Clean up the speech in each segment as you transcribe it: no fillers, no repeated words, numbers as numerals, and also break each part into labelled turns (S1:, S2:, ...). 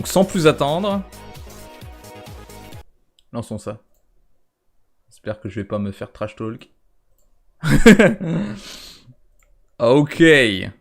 S1: Donc sans plus attendre, lançons ça. J'espère que je vais pas me faire trash talk. Ok. Il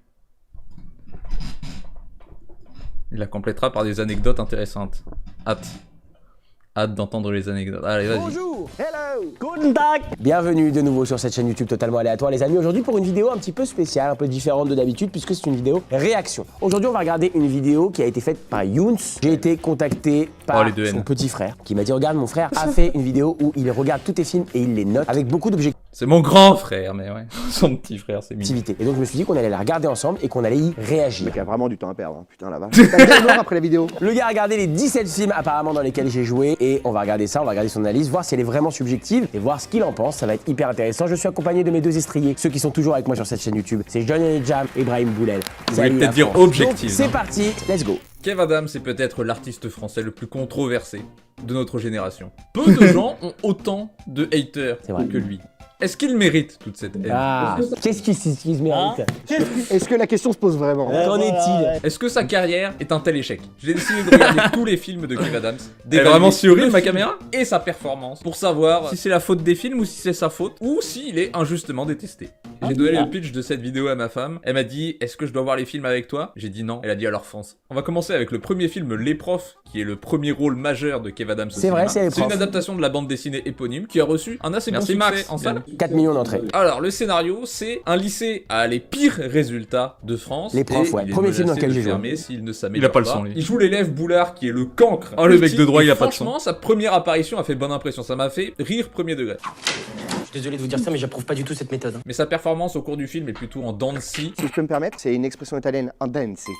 S1: la complétera par des anecdotes intéressantes. Hâte d'entendre les anecdotes. Allez, vas-y.
S2: Bonjour, hello, guten Tag. Bienvenue de nouveau sur cette chaîne YouTube totalement aléatoire les amis. Aujourd'hui pour une vidéo un petit peu spéciale, un peu différente de d'habitude puisque c'est une vidéo réaction. Aujourd'hui on va regarder une vidéo qui a été faite par Younes. J'ai été contacté par son petit frère qui m'a dit regarde mon frère a fait une vidéo où il regarde tous tes films et il les note avec beaucoup d'objectivité.
S1: C'est mon grand frère, mais ouais. Son petit frère, c'est mignon.
S2: Et donc je me suis dit qu'on allait la regarder ensemble et qu'on allait y réagir.
S3: Le mec a vraiment du temps à perdre, hein. Putain la vache. T'as bien mort après la vidéo.
S2: Le gars a regardé les 17 films apparemment dans lesquels j'ai joué et on va regarder ça, on va regarder son analyse, voir si elle est vraiment subjective et voir ce qu'il en pense, ça va être hyper intéressant. Je suis accompagné de mes deux estriers, ceux qui sont toujours avec moi sur cette chaîne YouTube. C'est Johnny Jam et Brahim Boulel.
S1: Vous voulez peut-être dire objectif.
S2: C'est parti, let's go.
S1: Kev Adams est peut-être l'artiste français le plus controversé de notre génération. Peu de gens ont autant de haters que lui. Est-ce qu'il mérite toute cette haine?
S2: Ah, qu'est-ce qu'il se mérite?
S3: Est-ce que la question se pose vraiment?
S2: Qu'en est-il?
S1: Est-ce que sa carrière est un tel échec? J'ai décidé de regarder tous les films de Kev Adams, vraiment surreal ma caméra, et sa performance, pour savoir si c'est la faute des films ou si c'est sa faute, ou s'il est injustement détesté. J'ai donné le pitch de cette vidéo à ma femme, elle m'a dit « Est-ce que je dois voir les films avec toi ?» J'ai dit non, elle a dit alors fonce. On va commencer avec le premier film Les Profs, qui est le premier rôle majeur de Kev Adams au cinéma.
S2: C'est vrai, c'est Les Profs.
S1: C'est une adaptation de la bande dessinée éponyme qui a reçu un assez bon succès en salle.
S2: 4 millions d'entrées.
S1: Alors, le scénario, c'est un lycée à les pires résultats de France.
S2: Les Profs, ouais. Premier film dans lequel j'ai joué.
S1: S'il ne s'améliore pas. Il a pas le son, lui. Il joue l'élève Boulard qui est le cancre. Oh, le mec de droit, il a pas de son. Franchement, sa première apparition a fait bonne impression. Ça m'a fait rire premier degré.
S4: Je suis désolé de vous dire ça, mais j'approuve pas du tout cette méthode.
S1: Mais sa performance au cours du film est plutôt en dents de scie.
S3: Si je peux me permettre, c'est une expression italienne, en dancy.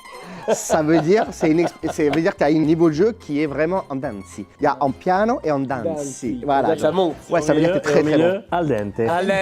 S3: Ça veut dire, ça veut dire que tu as un niveau de jeu qui est vraiment en dancy. Il y a en piano et en dancy. Voilà.
S2: Ça monte.
S3: Ouais, ça veut dire que t'es très très bon.
S5: Al dente.
S2: Al dente.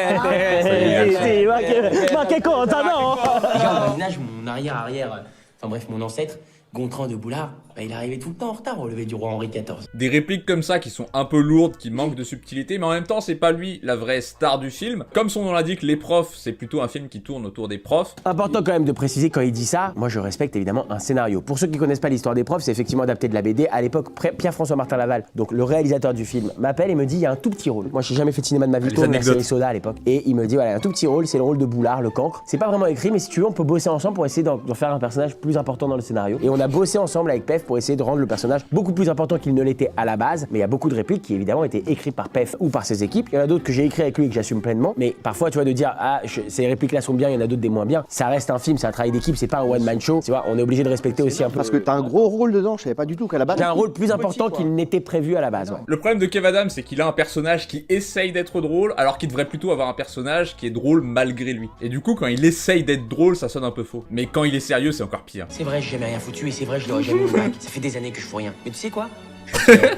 S5: Ma che cosa, no?
S4: Regarde, au Moyen-Âge, mon arrière-arrière, enfin bref, mon ancêtre, Gontran de Boulard, bah, il arrivait tout le temps en retard au lever du roi Henri XIV.
S1: Des répliques comme ça qui sont un peu lourdes, qui manquent de subtilité, mais en même temps, c'est pas lui la vraie star du film. Comme son nom l'indique, Les Profs, c'est plutôt un film qui tourne autour des profs.
S2: Important quand même de préciser quand il dit ça, moi je respecte évidemment un scénario. Pour ceux qui connaissent pas l'histoire des Profs, c'est effectivement adapté de la BD. À l'époque, Pierre-François Martin Laval, donc le réalisateur du film, m'appelle et me dit il y a un tout petit rôle. Moi j'ai jamais fait de cinéma de ma vie, tourne la série Soda à l'époque. Et il me dit voilà, un tout petit rôle, c'est le rôle de Boulard, le cancre. C'est pas vraiment écrit, mais si tu veux, on peut bosser ensemble pour essayer d'en faire un personnage plus important dans le scénario. Et on a bossé ensemble avec Pef pour essayer de rendre le personnage beaucoup plus important qu'il ne l'était à la base. Mais il y a beaucoup de répliques qui évidemment étaient écrites par Pef ou par ses équipes. Il y en a d'autres que j'ai écrit avec lui et que j'assume pleinement. Mais parfois, tu vois, de dire ah ces répliques là sont bien, il y en a d'autres des moins bien. Ça reste un film, c'est un travail d'équipe, c'est pas un one man show. Tu vois, on est obligé de respecter aussi un peu.
S3: Parce que t'as un gros rôle dedans, je savais pas du tout qu'à la base.
S2: J'ai un rôle plus important qu'il n'était prévu à la base. Ouais.
S1: Le problème de Kev Adams, c'est qu'il a un personnage qui essaye d'être drôle, alors qu'il devrait plutôt avoir un personnage qui est drôle malgré lui. Et du coup, quand il essaye d'être drôle, ça sonne un peu faux. Mais quand il est sérieux, c'est encore pire.
S4: C'est vrai, j'ai jamais rien foutu et c'est vrai, je l'aurais jamais eu au bac. Ça fait des années que je fous rien. Mais tu sais quoi?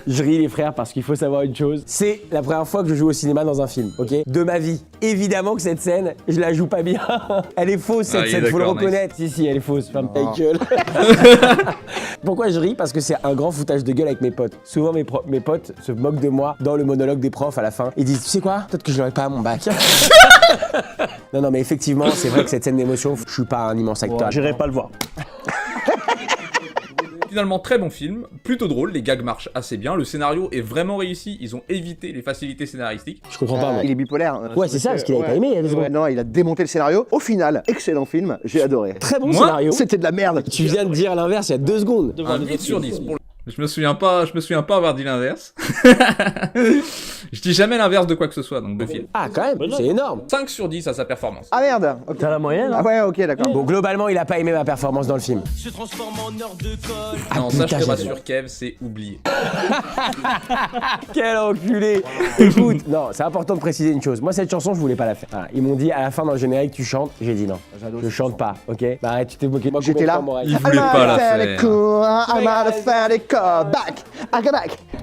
S2: Je ris les frères parce qu'il faut savoir une chose, c'est la première fois que je joue au cinéma dans un film, ok? De ma vie. Évidemment que cette scène, je la joue pas bien. Elle est fausse cette scène, faut le reconnaître. Si, elle est fausse, ferme ta gueule. Pourquoi je ris? Parce que c'est un grand foutage de gueule avec mes potes. Souvent mes potes se moquent de moi dans le monologue des profs à la fin. Ils disent, tu sais quoi? Peut-être que je l'aurais pas à mon bac. Non mais effectivement, c'est vrai que cette scène d'émotion, je suis pas un immense acteur.
S5: J'irai pas le voir.
S1: Finalement, très bon film, plutôt drôle, les gags marchent assez bien, le scénario est vraiment réussi, ils ont évité les facilités scénaristiques.
S2: Je comprends pas, moi.
S3: Il est bipolaire.
S2: Ouais, c'est ça, parce qu'il avait pas aimé il y a 2 secondes.
S3: Non, il a démonté le scénario. Au final, excellent film, j'ai adoré.
S2: Très bon scénario.
S3: C'était de la merde.
S2: Tu viens de dire l'inverse il y a 2 secondes.
S1: Un 8 sur 10 pour le... Je me souviens pas avoir dit l'inverse. Je dis jamais l'inverse de quoi que ce soit, donc de film.
S2: Ah, quand même, c'est énorme.
S1: 5 sur 10 à sa performance.
S3: Ah merde. Okay.
S5: T'as la moyenne, hein?
S3: Ah ouais, ok, d'accord.
S2: Bon, globalement, il a pas aimé ma performance dans le film.
S4: Se transforme en heure de colle.
S1: Non, ça je
S2: putain,
S1: te rassure Kev, c'est oublié.
S2: Quel enculé. Écoute, non, c'est important de préciser une chose. Moi, cette chanson, je voulais pas la faire. Voilà, ils m'ont dit à la fin dans le générique, tu chantes. J'ai dit non, je chante pas, ok? Bah arrête, tu t'es moqué de moi.
S3: J'étais là.
S1: Il voulait pas la faire.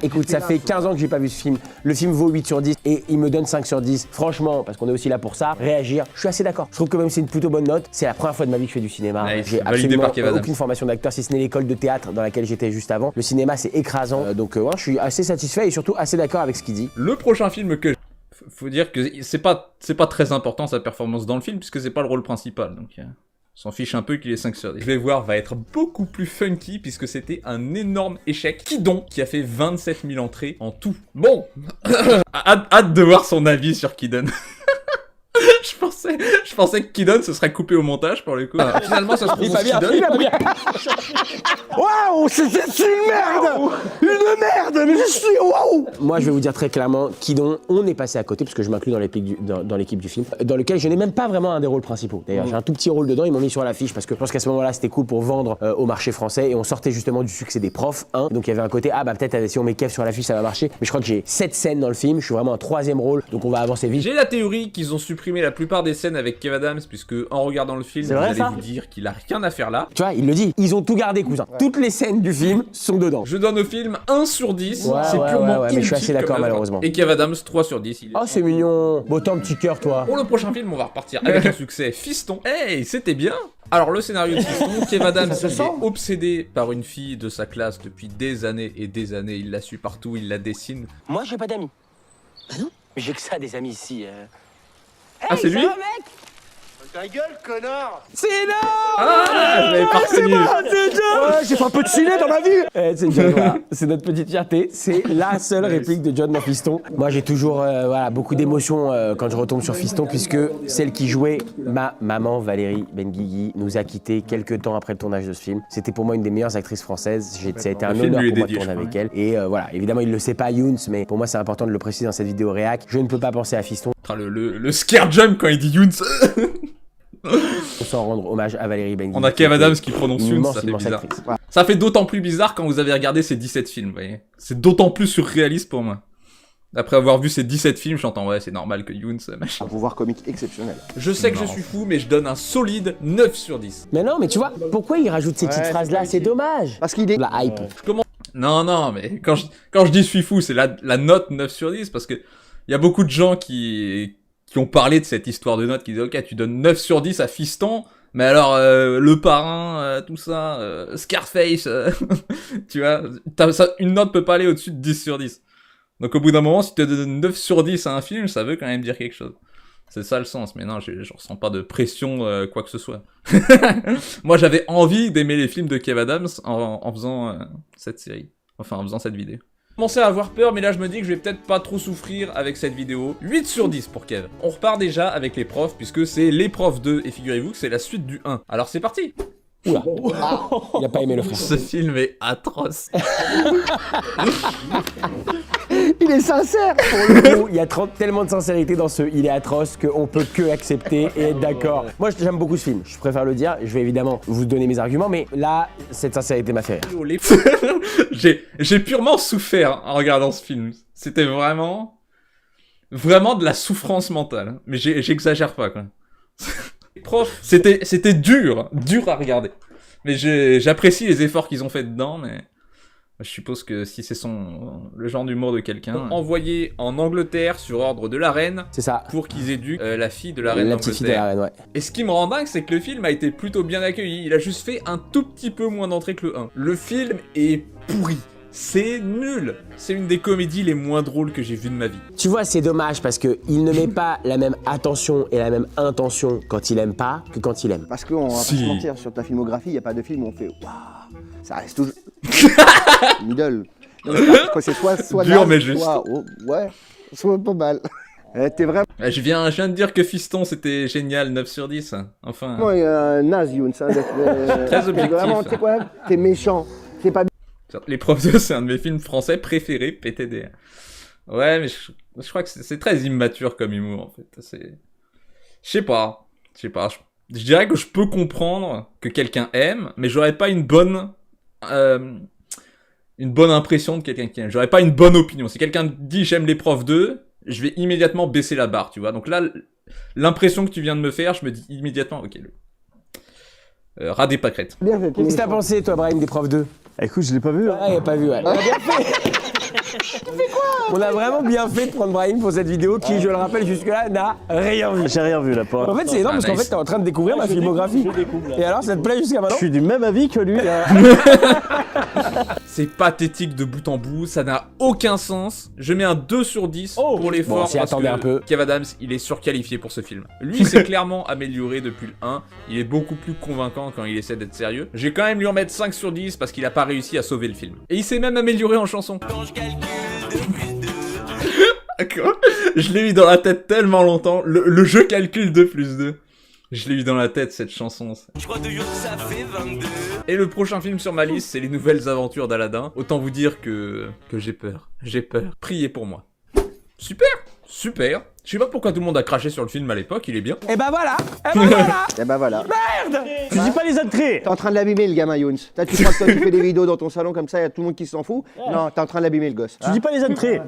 S2: Écoute, ça fait 15 ans que j'ai pas vu ce film. Le film vaut 8 sur 10 et il me donne 5 sur 10. Franchement, parce qu'on est aussi là pour ça, réagir, je suis assez d'accord. Je trouve que même c'est une plutôt bonne note. C'est la première fois de ma vie que je fais du cinéma.
S1: Nice.
S2: J'ai
S1: Validé
S2: absolument
S1: par Kev Adams.
S2: aucune formation d'acteur, si ce n'est l'école de théâtre dans laquelle j'étais juste avant. Le cinéma, c'est écrasant. Donc ouais, je suis assez satisfait et surtout assez d'accord avec ce qu'il dit.
S1: Le prochain film que... Faut dire que c'est pas très important sa performance dans le film, puisque c'est pas le rôle principal, donc... s'en fiche un peu qu'il est 5 sur 10. Je vais voir, va être beaucoup plus funky puisque c'était un énorme échec. Kidon, qui a fait 27 000 entrées en tout. Bon, hâte de voir son avis sur Kidon. Je pensais que Kidon se serait coupé au montage pour le coup. Finalement, ça se trouve Kidon.
S3: Waouh, c'est une merde! Une merde, mais je suis waouh!
S2: Moi, je vais vous dire très clairement, Kidon, on est passé à côté, parce que je m'inclus dans l'équipe du film, dans lequel je n'ai même pas vraiment un des rôles principaux. D'ailleurs, j'ai un tout petit rôle dedans, ils m'ont mis sur l'affiche, parce que je pense qu'à ce moment-là, c'était cool pour vendre au marché français, et on sortait justement du succès des profs, hein. Donc il y avait un côté, ah bah peut-être si on met Kev sur l'affiche, ça va marcher. Mais je crois que j'ai 7 scènes dans le film, je suis vraiment un 3e rôle, donc on va avancer vite.
S1: J'ai la théorie qu'ils ont supprimé la plupart des scènes avec Kev Adams, puisque en regardant le film, vous allez vous dire qu'il a rien à faire là.
S2: Tu vois, il le dit, ils ont tout gardé, cousin. Ouais. Toutes les scènes du film sont dedans.
S1: Je donne au film 1 sur 10, c'est purement
S2: mais je suis assez d'accord malheureusement.
S1: Et Kev Adams 3 sur 10.
S2: Oh c'est mignon, beau temps petit cœur toi.
S1: Pour le prochain film, on va repartir avec un succès, Fiston. Hey, c'était bien. Alors le scénario de Fiston, Kev Adams est obsédé par une fille de sa classe depuis des années et des années, il la suit partout, il la dessine.
S4: Moi, j'ai pas d'amis.
S5: Bah non.
S4: J'ai que ça, des amis ici.
S1: Ah, c'est lui?
S3: Ta gueule, connard!
S2: C'est énorme!
S1: Ah, je l'avais pas reconnu.
S3: Ouais, j'ai fait un peu de ciné dans ma vie!
S2: C'est John, voilà. C'est notre petite fierté, c'est la seule réplique de John dans Fiston. Moi j'ai toujours voilà, beaucoup d'émotions quand je retombe sur Fiston, puisque celle qui jouait ma maman, Valérie Benguigui, nous a quittés quelques temps après le tournage de ce film. C'était pour moi une des meilleures actrices françaises, ça a été un honneur pour moi de tourner avec elle. Et voilà, évidemment il le sait pas, Younes, mais pour moi c'est important de le préciser dans cette vidéo réac. Je ne peux pas penser à Fiston.
S1: Le scare jump quand il dit Younes.
S2: Sans rendre hommage à Valérie Benguigui.
S1: On a Kev Adams qui prononce Younes, ça fait bizarre.
S3: Voilà.
S1: Ça fait d'autant plus bizarre quand vous avez regardé ces 17 films, vous voyez. C'est d'autant plus surréaliste pour moi. Après avoir vu ces 17 films, j'entends ouais, c'est normal que Younes, machin.
S3: Un pouvoir comique exceptionnel.
S1: Je sais que je suis fou, mais je donne un solide 9 sur 10.
S2: Mais non, mais tu vois, pourquoi il rajoute ces petites phrases-là? C'est dommage.
S3: Parce qu'il est...
S2: La hype.
S1: Non, mais quand je dis je suis fou, c'est la note 9 sur 10, parce que il y a beaucoup de gens qui ont parlé de cette histoire de notes, qui disent ok, tu donnes 9 sur 10 à Fiston, mais alors le parrain, tout ça, Scarface, tu vois, une note peut pas aller au-dessus de 10 sur 10. Donc au bout d'un moment, si tu donnes 9 sur 10 à un film, ça veut quand même dire quelque chose. C'est ça le sens, mais non, je ressens pas de pression, quoi que ce soit. Moi j'avais envie d'aimer les films de Kev Adams en faisant cette série, enfin en faisant cette vidéo. Je commençais à avoir peur, mais là je me dis que je vais peut-être pas trop souffrir avec cette vidéo. 8 sur 10 pour Kev. On repart déjà avec les profs, puisque c'est les profs 2, et figurez-vous que c'est la suite du 1. Alors c'est parti.
S2: Oula, il a pas aimé le frère.
S1: Ce film est atroce.
S3: Il est sincère!
S2: Pour le coup, il y a tellement de sincérité dans ce il est atroce qu'on peut que accepter et être d'accord. Moi j'aime beaucoup ce film, je préfère le dire, je vais évidemment vous donner mes arguments, mais là, cette sincérité m'a fait rire.
S1: J'ai purement souffert en regardant ce film. C'était vraiment de la souffrance mentale. Mais j'exagère pas, quoi. Prof, c'était dur à regarder. Mais j'apprécie les efforts qu'ils ont fait dedans, mais je suppose que si c'est le genre d'humour de quelqu'un, envoyé en Angleterre sur ordre de la reine,
S2: c'est ça,
S1: pour qu'ils éduquent la fille de la reine d'Angleterre.
S2: Fille de la reine, ouais.
S1: Et ce qui me rend dingue, c'est que le film a été plutôt bien accueilli. Il a juste fait un tout petit peu moins d'entrées que le 1. Le film est pourri. C'est nul. C'est une des comédies les moins drôles que j'ai vues de ma vie.
S2: Tu vois, c'est dommage parce que il ne met pas la même attention et la même intention quand il aime pas que quand il aime.
S3: Parce qu'on va pas se mentir, sur ta filmographie, il n'y a pas de film où on fait waouh, ça reste toujours middle. Quand c'est soit
S1: dur,
S3: naze,
S1: mais juste.
S3: Soit, ouais, soit pas mal. T'es vraiment...
S1: Je viens de dire que Fiston c'était génial, 9 sur 10. Enfin.
S3: Moi, naze, Younes.
S1: Très objectif.
S3: Vraiment, tu sais quoi, t'es méchant. C'est pas...
S1: Les Profs 2, c'est un de mes films français préférés, PTD. Ouais, mais je crois que c'est très immature comme humour, en fait. Je sais pas. Je dirais que je peux comprendre que quelqu'un aime, mais j'aurais pas une bonne impression de quelqu'un qui aime. J'aurais pas une bonne opinion. Si quelqu'un dit j'aime les Profs 2, je vais immédiatement baisser la barre, tu vois. Donc là, l'impression que tu viens de me faire, je me dis immédiatement, ok, ras des pâquerettes.
S2: Qu'est-ce que t'as pensé, toi, Brahim, des Profs 2?
S5: Écoute, je l'ai pas vu.
S2: Ouais, il a pas vu, ouais. On a bien fait. On a vraiment bien fait de prendre Brahim pour cette vidéo qui, je le rappelle, jusque-là, n'a rien vu.
S5: J'ai rien vu là.
S2: En fait, c'est énorme parce qu'en fait, t'es en train de découvrir ma filmographie. Et alors, ça te plaît jusqu'à maintenant?
S5: Je suis du même avis que lui.
S1: c'est pathétique de bout en bout, ça n'a aucun sens. Je mets un 2 sur 10 pour l'effort.
S2: Bon, s'y
S1: parce
S2: attendait
S1: que
S2: un peu.
S1: Kev Adams, il est surqualifié pour ce film. Lui, il s'est clairement amélioré depuis le 1. Il est beaucoup plus convaincant quand il essaie d'être sérieux. J'ai quand même lui en mettre 5 sur 10 parce qu'il a pas réussi à sauver le film. Et il s'est même amélioré en chanson. Quoi? Je l'ai eu dans la tête tellement longtemps. Le jeu calcule 2 plus 2. Je l'ai eu dans la tête, cette chanson.
S6: Je crois toujours que ça fait 22.
S1: Et le prochain film sur ma liste, c'est les nouvelles aventures d'Aladin. Autant vous dire que j'ai peur. J'ai peur. Priez pour moi. Super. Super. Je sais pas pourquoi tout le monde a craché sur le film à l'époque, il est bien.
S2: Et bah voilà. Et bah voilà.
S3: Et bah voilà.
S5: Tu dis pas les entrées.
S3: T'es en train de l'abîmer le gamin Younes. Tu crois que toi tu fais des vidéos dans ton salon comme ça, y a tout le monde qui s'en fout. Non, t'es en train de l'abîmer le gosse.
S5: Tu dis pas les entrées.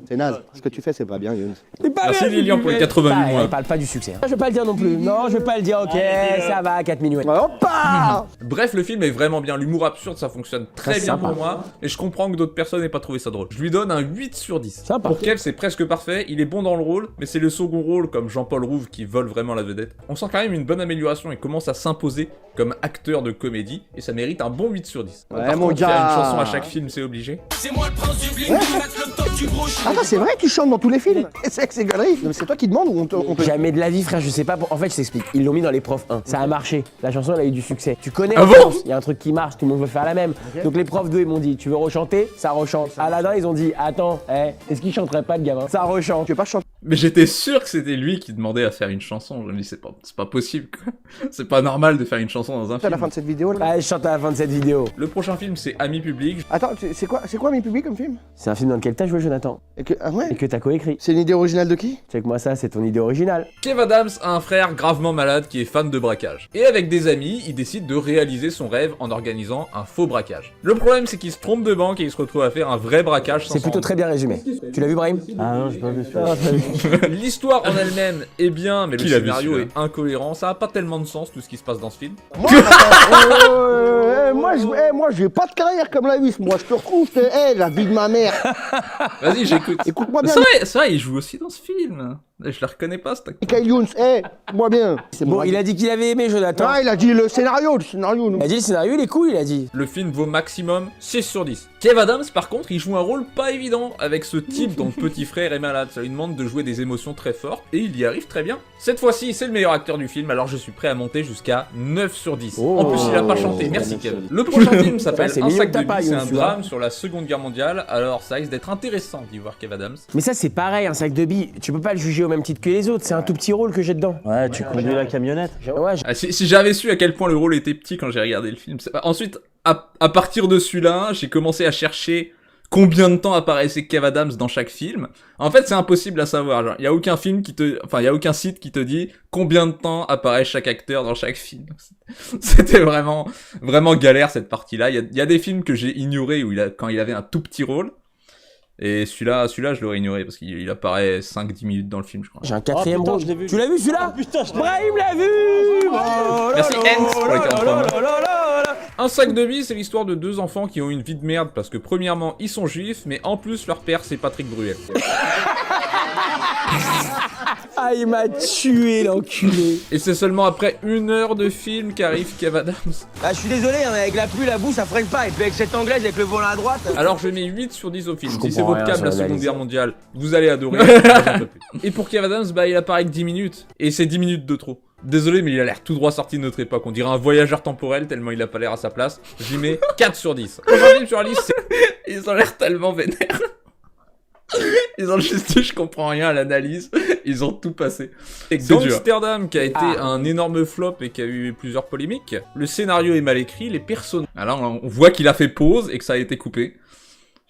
S3: C'est naze. Ce que tu fais, c'est pas bien Younes.
S1: Merci Lilian pour les 88 mois.
S2: Il parle pas du succès. Je vais pas le dire non plus. Non, je vais pas le dire. Ok, ça va, 4 millions.
S3: Hoppa.
S1: Bref, le film est vraiment bien. L'humour absurde, ça fonctionne très
S2: c'est
S1: bien
S2: sympa.
S1: pour moi. Et je comprends que d'autres personnes n'aient pas trouvé ça drôle. Je lui donne un 8 sur 10.
S2: Sympa.
S1: Pour Kev, c'est presque parfait. Il est bon dans le rôle, mais c'est le second rôle, comme Jean-Paul Rouve, qui vole vraiment la vedette. On sent quand même une bonne amélioration et commence à s'imposer comme acteur de comédie. Et ça mérite un bon 8 sur 10.
S3: Ouais,
S1: Par
S3: mon
S1: contre,
S3: gars.
S1: faire une chanson à chaque film, c'est obligé.
S6: C'est moi le prince du bling, qui mate le top du gros chien.
S3: Attends, c'est vrai que tu chantes dans tous les films. C'est que c'est galerie. Non, mais c'est toi qui demandes ou on te.
S2: Jamais de la vie, frère, je sais pas. En fait, je t'explique. Ils l'ont mis dans les profs 1. Ça a marché. La chanson, elle a eu du succès. Tu connais
S1: Ah
S2: en
S1: bon
S2: France, il y a un truc qui marche, tout le monde veut faire la même. Donc les profs 2, ils m'ont dit, tu veux rechanter? Ça rechante. Aladin, ils ont dit, attends, est-ce qu'il chanterait pas le gamin? Ça rechante.
S3: Tu veux pas chanter?
S1: Mais j'étais sûr que c'était lui qui demandait à faire une chanson. Je me dis, c'est pas possible, quoi. C'est pas normal de faire une chanson dans un
S3: À la
S1: film.
S3: fin de cette vidéo là.
S2: Allez, je chante à la fin de cette vidéo.
S1: Le prochain film, c'est Amis publics.
S3: Attends, c'est quoi mes publics comme film?
S2: C'est un film dans lequel t'as joué, Jonathan.
S3: Ah ouais.
S2: Et que t'as coécrit.
S3: C'est une idée originale de qui?
S2: Check-moi ça, c'est ton idée originale.
S1: Kev Adams a un frère gravement malade qui est fan de braquage. Et avec des amis, il décide de réaliser son rêve en organisant un faux braquage. Le problème, c'est qu'il se trompe de banque et il se retrouve à faire un vrai braquage sans
S2: C'est plutôt très bien résumé. Tu l'as vu, Brahim?
S5: Ah non, j'ai pas vu ça.
S1: L'histoire en elle-même est bien, mais le
S2: Qui l'a vu,
S1: scénario est
S2: celui-là
S1: incohérent. Ça a pas tellement de sens tout ce qui se passe dans ce film.
S3: Moi, j'ai pas de carrière comme la Huisse. Moi, je te retrouve, la vie de ma mère.
S1: Vas-y, j'écoute.
S3: Écoute-moi bien.
S1: C'est vrai, il joue aussi dans ce film. Je la reconnais pas, cet acteur.
S3: Michael Younes, moi bien.
S2: Bon, il a dit qu'il avait aimé, Jonathan.
S3: Ah, il a dit le scénario.
S2: Il a dit le scénario, il est cool, il a dit.
S1: Le film vaut maximum 6 sur 10. Kev Adams, par contre, il joue un rôle pas évident avec ce type dont le petit frère est malade. Ça lui demande de jouer des émotions très fortes et il y arrive très bien. Cette fois-ci, c'est le meilleur acteur du film, alors je suis prêt à monter jusqu'à 9 sur 10. En plus, il a pas chanté. Merci, Kev. Le prochain film s'appelle
S2: Ça, c'est
S1: Un
S2: mignon
S1: sac
S2: que
S1: de
S2: t'as pas,
S1: billes. C'est un
S2: Younes, tu vois.
S1: drame sur la Seconde Guerre mondiale, alors ça risque d'être intéressant d'y voir Kev Adams.
S2: Mais ça, c'est pareil, un sac de billes. Tu peux pas le juger au même titre que les autres. C'est un tout petit rôle que j'ai dedans.
S5: Ouais, tu conduis la camionnette.
S2: Ouais,
S1: Ah, si j'avais su à quel point le rôle était petit quand j'ai regardé le film. Ensuite, à partir de celui-là, j'ai commencé à chercher combien de temps apparaissait Kev Adams dans chaque film. En fait, c'est impossible à savoir. Genre, il y a aucun film il y a aucun site qui te dit combien de temps apparaît chaque acteur dans chaque film. C'était vraiment galère cette partie-là. Il y a des films que j'ai ignorés quand il avait un tout petit rôle. Et celui-là, je l'aurais ignoré parce qu'il apparaît 5-10 minutes dans le film, je crois.
S2: j'ai un quatrième
S5: putain,
S2: rôle.
S5: je l'ai vu.
S2: Tu l'as vu celui-là?
S5: Putain, je l'ai
S2: Brahim l'a vu.
S1: Merci Hens pour les 43 mois. Un sac de billes, c'est l'histoire de deux enfants qui ont une vie de merde parce que premièrement, ils sont juifs, mais en plus, leur père, c'est Patrick Bruel.
S2: Ah, il m'a tué, l'enculé.
S1: Et c'est seulement après 1 heure de film qu'arrive Kev Adams.
S7: Ah, je suis désolé, hein, mais avec la pluie, la boue, ça freine pas. Et puis avec cette anglaise, avec le volant à droite.
S1: Alors je mets 8 sur 10 au film.
S2: Je
S1: Si c'est
S2: comprends
S1: votre
S2: rien
S1: câble la
S2: sur
S1: Seconde
S2: l'analyse.
S1: Guerre mondiale, vous allez adorer. J'en peux plus. Et pour Kev Adams, il apparaît que 10 minutes. Et c'est 10 minutes de trop. Désolé, mais il a l'air tout droit sorti de notre époque. On dirait un voyageur temporel tellement il a pas l'air à sa place. J'y mets 4 sur 10. Prochain film sur la liste, ils ont l'air tellement vénères. Ils ont juste dit je comprends rien à l'analyse, ils ont tout passé. Et Gangsterdam qui a été un énorme flop et qui a eu plusieurs polémiques. Le scénario est mal écrit, les personnages... Alors on voit qu'il a fait pause et que ça a été coupé.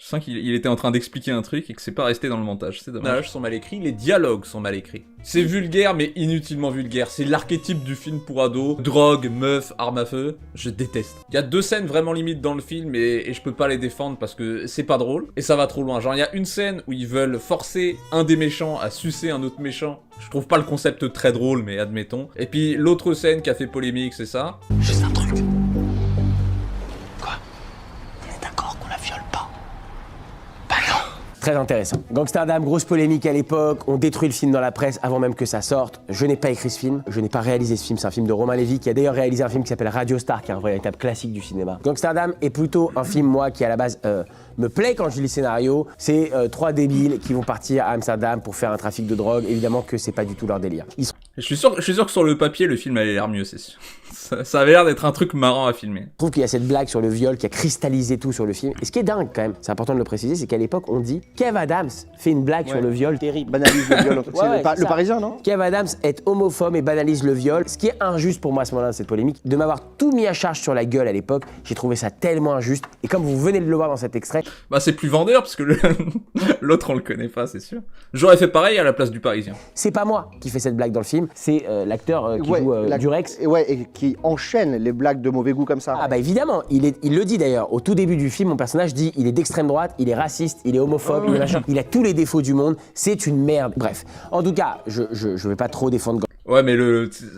S1: Je sens qu'il était en train d'expliquer un truc et que c'est pas resté dans le montage, c'est dommage. Les personnages sont mal écrits, les dialogues sont mal écrits. C'est vulgaire mais inutilement vulgaire, c'est l'archétype du film pour ados. Drogue, meuf, arme à feu, je déteste. Il y a 2 scènes vraiment limites dans le film et je peux pas les défendre parce que c'est pas drôle et ça va trop loin. Genre il y a une scène où ils veulent forcer un des méchants à sucer un autre méchant. Je trouve pas le concept très drôle mais admettons. Et puis l'autre scène qui a fait polémique c'est ça.
S6: Juste un truc. Quoi? On est d'accord qu'on la viole pas? Bah non.
S2: Très intéressant. Gangsterdam, grosse polémique à l'époque, on détruit le film dans la presse avant même que ça sorte. Je n'ai pas écrit ce film, je n'ai pas réalisé ce film, c'est un film de Romain Lévy qui a d'ailleurs réalisé un film qui s'appelle Radio Star, qui est un véritable classique du cinéma. Gangsterdam est plutôt un film, moi, qui à la base me plaît quand je lis le scénario. C'est 3 débiles qui vont partir à Amsterdam pour faire un trafic de drogue. Évidemment que c'est pas du tout leur délire.
S1: Je suis sûr que sur le papier, le film avait l'air mieux, c'est sûr. Ça avait l'air d'être un truc marrant à filmer.
S2: Je trouve qu'il y a cette blague sur le viol qui a cristallisé tout sur le film. Et ce qui est dingue quand même, c'est important de le préciser, c'est qu'à l'époque on dit Kev Adams fait une blague sur le viol terrible.
S3: Banalise le viol. C'est
S2: Ouais,
S3: le Parisien, non?
S2: Kev Adams est homophobe et banalise le viol. Ce qui est injuste pour moi à ce moment-là, cette polémique, de m'avoir tout mis à charge sur la gueule à l'époque, j'ai trouvé ça tellement injuste. Et comme vous venez de le voir dans cet extrait,
S1: Bah c'est plus vendeur parce que l'autre on le connaît pas, c'est sûr. J'aurais fait pareil à la place du Parisien.
S2: c'est pas moi qui fais cette blague dans le film, c'est l'acteur qui joue Durex.
S3: Et qui enchaîne les blagues de mauvais goût comme ça.
S2: Ah bah évidemment, il le dit d'ailleurs, au tout début du film, mon personnage dit il est d'extrême droite, il est raciste, il est homophobe, il est machin, il a tous les défauts du monde, c'est une merde. Bref, en tout cas, je vais pas trop défendre.
S1: Ouais mais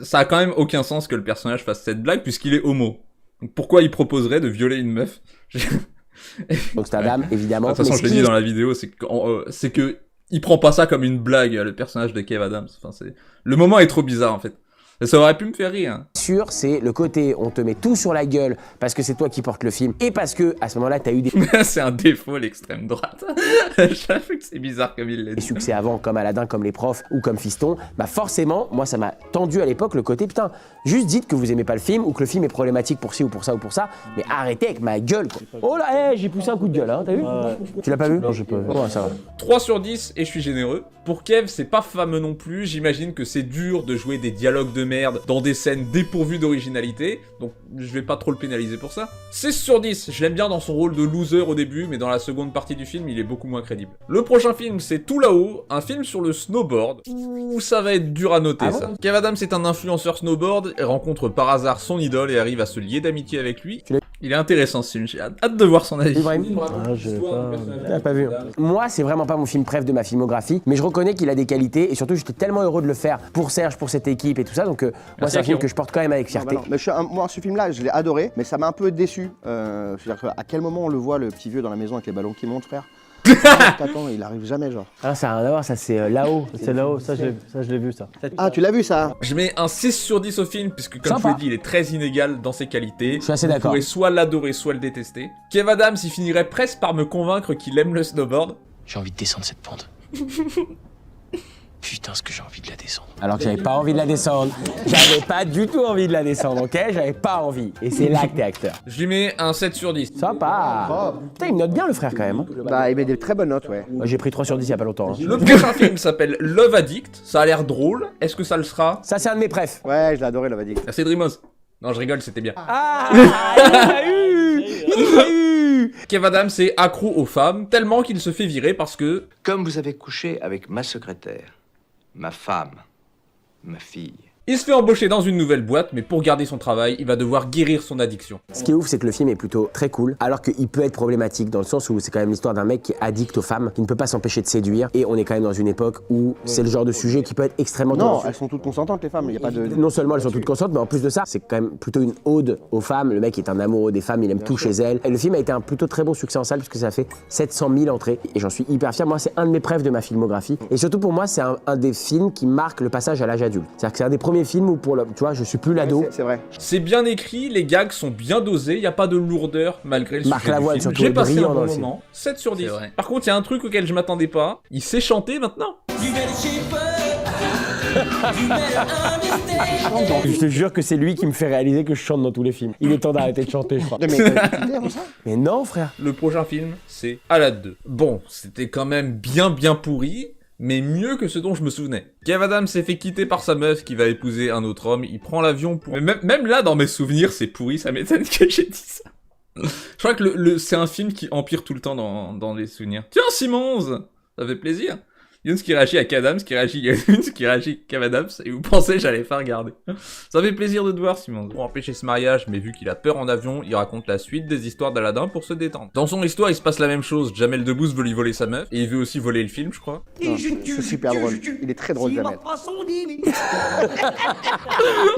S1: ça a quand même aucun sens que le personnage fasse cette blague puisqu'il est homo. Donc pourquoi il proposerait de violer une meuf?
S2: Gangsterdam, évidemment.
S1: De toute façon,
S2: mais
S1: je l'ai dit dans la vidéo, c'est que il prend pas ça comme une blague, le personnage de Kev Adams. Enfin, le moment est trop bizarre en fait. Et ça aurait pu me faire rire.
S2: Sûr, c'est le côté on te met tout sur la gueule parce que c'est toi qui portes le film et parce que à ce moment-là t'as eu des
S1: C'est un défaut l'extrême droite. J'avoue que c'est bizarre comme il l'a dit.
S2: succès avant comme Aladdin, comme Les Profs ou comme Fiston, bah forcément, moi ça m'a tendu à l'époque le côté putain, juste dites que vous aimez pas le film ou que le film est problématique pour ci ou pour ça ou pour ça, mais arrêtez avec ma gueule quoi. Oh là, j'ai poussé un coup de gueule, hein, t'as vu? Tu l'as pas vu?
S5: Non, j'ai pas vu.
S2: Ouais, ça va.
S1: 3 sur 10 et je suis généreux. Pour Kev, c'est pas fameux non plus. J'imagine que c'est dur de jouer des dialogues de merde dans des scènes dépourvues d'originalité. Donc je vais pas trop le pénaliser pour ça. 6 sur 10, je l'aime bien dans son rôle de loser au début, mais dans la seconde partie du film, il est beaucoup moins crédible. Le prochain film, c'est Tout là-haut, un film sur le snowboard. Ouh, ça va être dur à noter ça. Kev Adams est un influenceur snowboard et rencontre par hasard son idole et arrive à se lier d'amitié avec lui. Il est intéressant ce film, j'ai hâte de voir son avis.
S2: Ibrahim,
S5: Ah, j'ai pas...
S2: t'as pas vu. Moi, c'est vraiment pas mon film préf de ma filmographie, mais je reconnais qu'il a des qualités et surtout j'étais tellement heureux de le faire pour Serge, pour cette équipe et tout ça, donc moi c'est un film que je porte quand même avec fierté.
S3: Bah non, mais moi, ce film-là, je l'ai adoré, mais ça m'a un peu déçu. C'est-à-dire à quel moment on le voit, le petit vieux dans la maison avec les ballons qui montent, frère? Attends, il arrive jamais, genre.
S2: Ah, ça a rien à voir, ça c'est là-haut.
S5: C'est là-haut, ça je l'ai vu ça.
S3: Ah, tu l'as vu ça?
S1: Je mets un 6 sur 10 au film, puisque comme
S2: Sympa.
S1: je l'ai dit, il est très inégal dans ses qualités.
S2: Je suis assez
S1: Vous
S2: d'accord.
S1: pourrez soit l'adorer, soit le détester. Kev Adams, il finirait presque par me convaincre qu'il aime le snowboard.
S4: J'ai envie de descendre cette pente. Putain, ce que j'ai envie de la descendre.
S2: Alors que j'avais pas envie de la descendre. J'avais pas du tout envie de la descendre, ok? J'avais pas envie. Et c'est là que t'es acteur.
S1: Je lui mets un 7 sur 10.
S2: Sympa. Putain, il me note bien le frère quand même. Hein.
S3: Bah, il met des très bonnes notes, ouais.
S2: Moi, j'ai pris 3 sur 10 il y a pas longtemps. Hein.
S1: Le prochain film s'appelle Love Addict. Ça a l'air drôle. Est-ce que ça le sera?
S2: Ça, c'est un de mes préfs.
S3: Ouais, je l'ai adoré, Love Addict.
S1: Merci Dreamos. Non, je rigole, c'était bien.
S2: Ah, il l'a eu. Il l'a eu.
S1: Kev Adams est accro aux femmes, tellement qu'il se fait virer parce que...
S8: Comme vous avez couché avec ma secrétaire, ma femme, ma fille.
S1: Il se fait embaucher dans une nouvelle boîte, mais pour garder son travail, il va devoir guérir son addiction.
S2: Ce qui est ouf, c'est que le film est plutôt très cool, alors qu'il peut être problématique dans le sens où c'est quand même l'histoire d'un mec qui est addict aux femmes, qui ne peut pas s'empêcher de séduire, et on est quand même dans une époque où c'est le genre de sujet qui peut être extrêmement
S3: Non,
S2: tendu.
S3: elles sont toutes consentantes, les femmes. Il y a pas de.
S2: Non seulement elles sont toutes consentantes, mais en plus de ça, c'est quand même plutôt une ode aux femmes. Le mec est un amoureux des femmes, il aime tout chez elles. Et le film a été un plutôt très bon succès en salle, puisque ça a fait 700 000 entrées, et j'en suis hyper fier. Moi, c'est un de mes préfs de ma filmographie, et surtout pour moi, c'est un des films qui marque le passage à l'âge adulte. C'est-à-dire que c'est un des premiers films où tu vois, je suis plus l'ado.
S3: C'est vrai.
S1: C'est bien écrit, les gags sont bien dosés, il y a pas de lourdeur malgré le
S2: Marc
S1: sujet
S2: Lavoine,
S1: du film.
S2: surtout,
S1: J'ai
S2: est
S1: passé un
S2: brillant dans
S1: bon
S2: le film.
S1: moment. 7 sur 10. Par contre, il y a un truc auquel je m'attendais pas. Il sait chanter maintenant.
S2: Je te jure que c'est lui qui me fait réaliser que je chante dans tous les films. Il est temps d'arrêter de chanter, je crois.
S3: Mais t'as une idée avant ça?
S2: Mais non, frère.
S1: Le prochain film, c'est Aladdin 2. Bon, c'était quand même bien pourri, mais mieux que ce dont je me souvenais. Kev Adams s'est fait quitter par sa meuf qui va épouser un autre homme, il prend l'avion pour... Mais même là, dans mes souvenirs, c'est pourri, ça m'étonne que j'ai dit ça. Je crois que c'est un film qui empire tout le temps dans les souvenirs. Tiens, Simons, ça fait plaisir. Younes qui réagit à Kev Adams, qui réagit à Younes, qui réagit à Kev Adams, et vous pensez que j'allais faire regarder. Ça fait plaisir de te voir, Simon. Pour empêcher ce mariage, mais vu qu'il a peur en avion, il raconte la suite des histoires d'Aladin pour se détendre. Dans son histoire, il se passe la même chose. Jamel Debbouze veut lui voler sa meuf, et il veut aussi voler le film, je crois.
S3: Non, c'est super drôle. Il est très drôle, Jamel.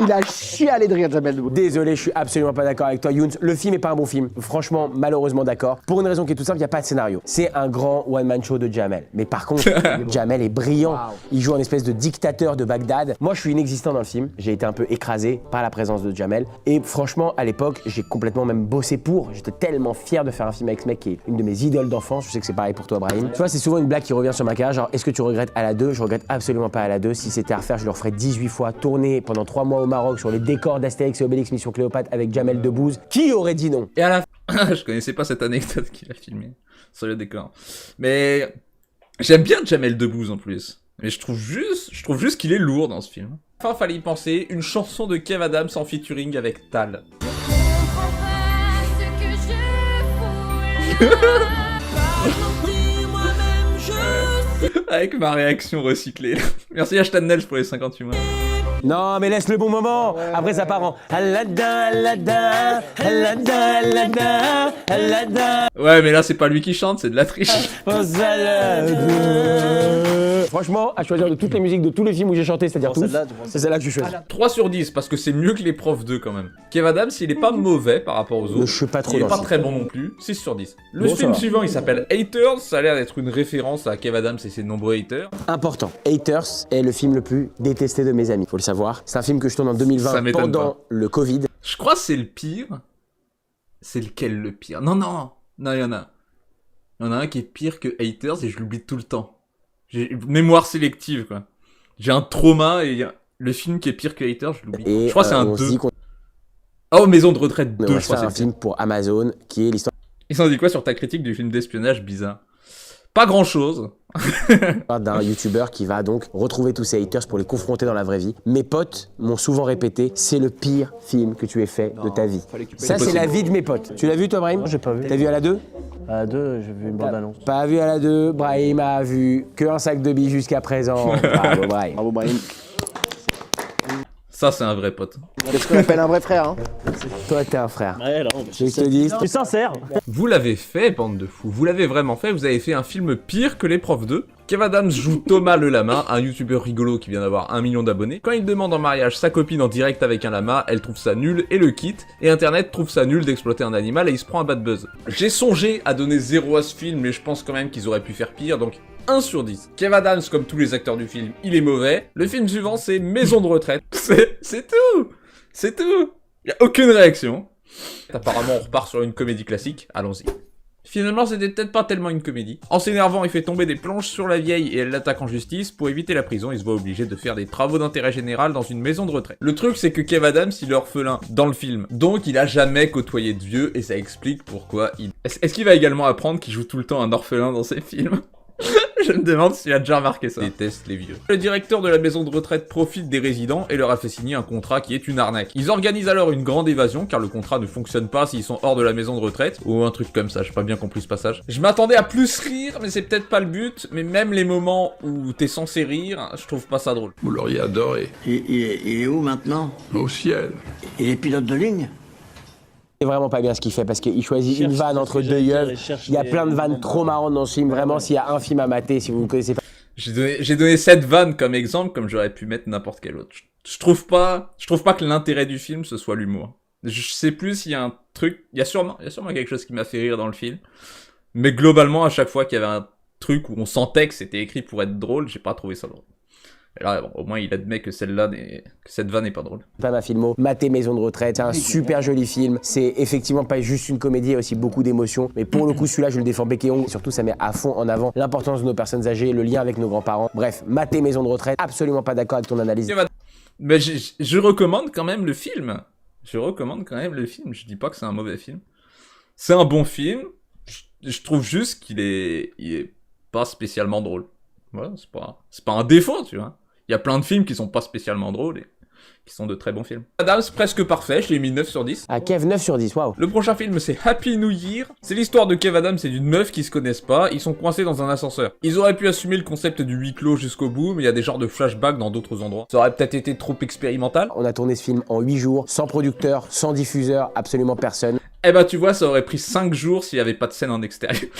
S3: Il a chialé de rire, Jamel Debbouze.
S2: Désolé, je suis absolument pas d'accord avec toi, Younes. Le film est pas un bon film. Franchement, malheureusement d'accord. Pour une raison qui est toute simple, il n'y a pas de scénario. C'est un grand one-man show de Jamel. Mais par contre, Jamel est brillant. Il joue un espèce de dictateur de Bagdad. Moi, je suis inexistant dans le film. J'ai été un peu écrasé par la présence de Jamel. Et franchement, à l'époque, j'ai complètement même bossé pour. J'étais tellement fier de faire un film avec ce mec qui est une de mes idoles d'enfance. Je sais que c'est pareil pour toi, Brahim. Tu vois, c'est souvent une blague qui revient sur ma carrière. Genre, est-ce que tu regrettes à la 2? Je regrette absolument pas à la 2. Si c'était à refaire, je le referais 18 fois. Tourner pendant 3 mois au Maroc sur les décors d'Astérix et Obélix Mission Cléopâtre avec Jamel Debbouze. Qui aurait dit non?
S1: Et à la fin, je connaissais pas cette anecdote qu'il a filmée sur le décor. Mais j'aime bien Jamel Debbouze en plus. Mais je trouve juste qu'il est lourd dans ce film. Enfin, fallait y penser, une chanson de Kev Adams en featuring avec Tal. Avec ma réaction recyclée. Merci Ashton Nels pour les 58 mois.
S2: Non, mais laisse le bon moment. Après, ça part en Aladdin, Aladdin, Aladdin, Aladdin, Aladdin.
S1: Ouais, mais là, c'est pas lui qui chante, c'est de la triche.
S2: Franchement, à choisir de toutes les musiques de tous les films où j'ai chanté, c'est-à-dire tous, c'est celle-là que je choisis.
S1: 3 sur 10, parce que c'est mieux que les profs 2 quand même. Kev Adams, il est pas mauvais par rapport aux autres.
S2: Je suis pas trop
S1: il est
S2: dans
S1: pas
S2: le
S1: très bon non plus. 6 sur 10. Le
S2: Bon, ça
S1: film
S2: va.
S1: suivant, il s'appelle Haters. Ça a l'air d'être une référence à Kev Adams et ses nombreux haters.
S2: Important. Haters est le film le plus détesté de mes amis, faut le savoir. C'est un film que je tourne en
S1: Ça
S2: 2020
S1: m'étonne
S2: pendant le Covid.
S1: Je crois que c'est le pire. C'est lequel le pire? Non, il y en a. Il y en a un qui est pire que Haters et je l'oublie tout le temps. J'ai une mémoire sélective, quoi. J'ai un trauma et le film qui est pire que Haters, je l'oublie.
S2: Et
S1: Je crois que c'est un
S2: on se
S1: 2.
S2: dit qu'on
S1: Oh, Maison de retraite 2,
S2: va
S1: je crois
S2: faire
S1: que
S2: un
S1: c'est le
S2: film pour Amazon qui est l'histoire
S1: Ils s'en dit quoi sur ta critique du film d'espionnage bizarre? Pas grand chose.
S2: d'un youtubeur qui va donc retrouver tous ses haters pour les confronter dans la vraie vie. Mes potes m'ont souvent répété, c'est le pire film que tu aies fait de ta vie. Ça, c'est la vie de mes potes. Tu l'as vu, toi, Brahim?
S5: Non, j'ai pas vu.
S2: T'as vu à la 2?
S5: À la 2, j'ai vu une bande-annonce.
S2: Pas vu à la 2. Brahim a vu que un sac de billes jusqu'à présent. Bravo, Brahim.
S3: Bravo, Brahim.
S1: Ça, c'est un vrai pote.
S3: C'est ce qu'on appelle un vrai frère. Hein.
S2: Toi, t'es un frère.
S5: Ouais, non,
S2: Je te dis,
S5: je suis sincère.
S1: Vous l'avez fait, bande de fous. Vous l'avez vraiment fait. Vous avez fait un film pire que Les Profs 2. Kev Adams joue Thomas le lama, un youtubeur rigolo qui vient d'avoir 1 million d'abonnés. Quand il demande en mariage sa copine en direct avec un lama, elle trouve ça nul et le quitte. Et Internet trouve ça nul d'exploiter un animal et il se prend un bad buzz. J'ai songé à donner 0 à ce film, mais je pense quand même qu'ils auraient pu faire pire, donc 1 sur 10. Kev Adams, comme tous les acteurs du film, il est mauvais. Le film suivant, c'est Maison de retraite. C'est tout. C'est tout. Y a aucune réaction. Apparemment, on repart sur une comédie classique. Allons-y. Finalement, c'était peut-être pas tellement une comédie. En s'énervant, il fait tomber des planches sur la vieille et elle l'attaque en justice. Pour éviter la prison, il se voit obligé de faire des travaux d'intérêt général dans une maison de retraite. Le truc, c'est que Kev Adams, il est orphelin dans le film. Donc, il a jamais côtoyé de vieux et ça explique pourquoi il... Est-ce qu'il va également apprendre qu'il joue tout le temps un orphelin dans ses films? Je me demande s'il a déjà remarqué ça. Il déteste les vieux. Le directeur de la maison de retraite profite des résidents et leur a fait signer un contrat qui est une arnaque. Ils organisent alors une grande évasion car le contrat ne fonctionne pas s'ils sont hors de la maison de retraite. Ou un truc comme ça, j'ai pas bien compris ce passage. Je m'attendais à plus rire, mais c'est peut-être pas le but. Mais même les moments où t'es censé rire, je trouve pas ça drôle.
S9: Vous l'auriez adoré.
S7: Il est où maintenant?
S9: Au ciel.
S7: Il est pilote de ligne?
S2: c'est vraiment pas bien ce qu'il fait parce qu'il choisit une vanne entre deux yeux. Il y a plein de vannes trop marrantes dans ce film. Vraiment, s'il y a un film à mater, si vous ne connaissez pas.
S1: J'ai donné cette vanne comme exemple, comme j'aurais pu mettre n'importe quel autre. Je trouve pas que l'intérêt du film ce soit l'humour. Je sais plus s'il y a un truc, il y a sûrement quelque chose qui m'a fait rire dans le film. Mais globalement, à chaque fois qu'il y avait un truc où on sentait que c'était écrit pour être drôle, j'ai pas trouvé ça drôle. Et là, bon, au moins, il admet que cette vanne n'est pas drôle.
S2: Pas ma filmo, Maté Maison de retraite, c'est un super joli film. C'est effectivement pas juste une comédie, il y a aussi beaucoup d'émotions. Mais pour le coup, celui-là, je le défends bec et ongle. Surtout, ça met à fond en avant l'importance de nos personnes âgées, le lien avec nos grands-parents. Bref, Maté Maison de retraite, absolument pas d'accord avec ton analyse.
S1: Mais je recommande quand même le film. Je dis pas que c'est un mauvais film. C'est un bon film. Je trouve juste qu'il est pas spécialement drôle. Voilà, c'est pas un défaut, tu vois. Il y a plein de films qui sont pas spécialement drôles. qui sont de très bons films. Adams, presque parfait, je lui ai mis 9 sur 10.
S2: Ah, Kev, 9 sur 10, waouh.
S1: Le prochain film, c'est Happy New Year. C'est l'histoire de Kev Adams et d'une meuf qui se connaissent pas, ils sont coincés dans un ascenseur. Ils auraient pu assumer le concept du huis clos jusqu'au bout, mais il y a des genres de flashbacks dans d'autres endroits. Ça aurait peut-être été trop expérimental.
S2: On a tourné ce film en 8 jours, sans producteur, sans diffuseur, absolument personne.
S1: Eh bah tu vois, ça aurait pris 5 jours s'il y avait pas de scène en extérieur.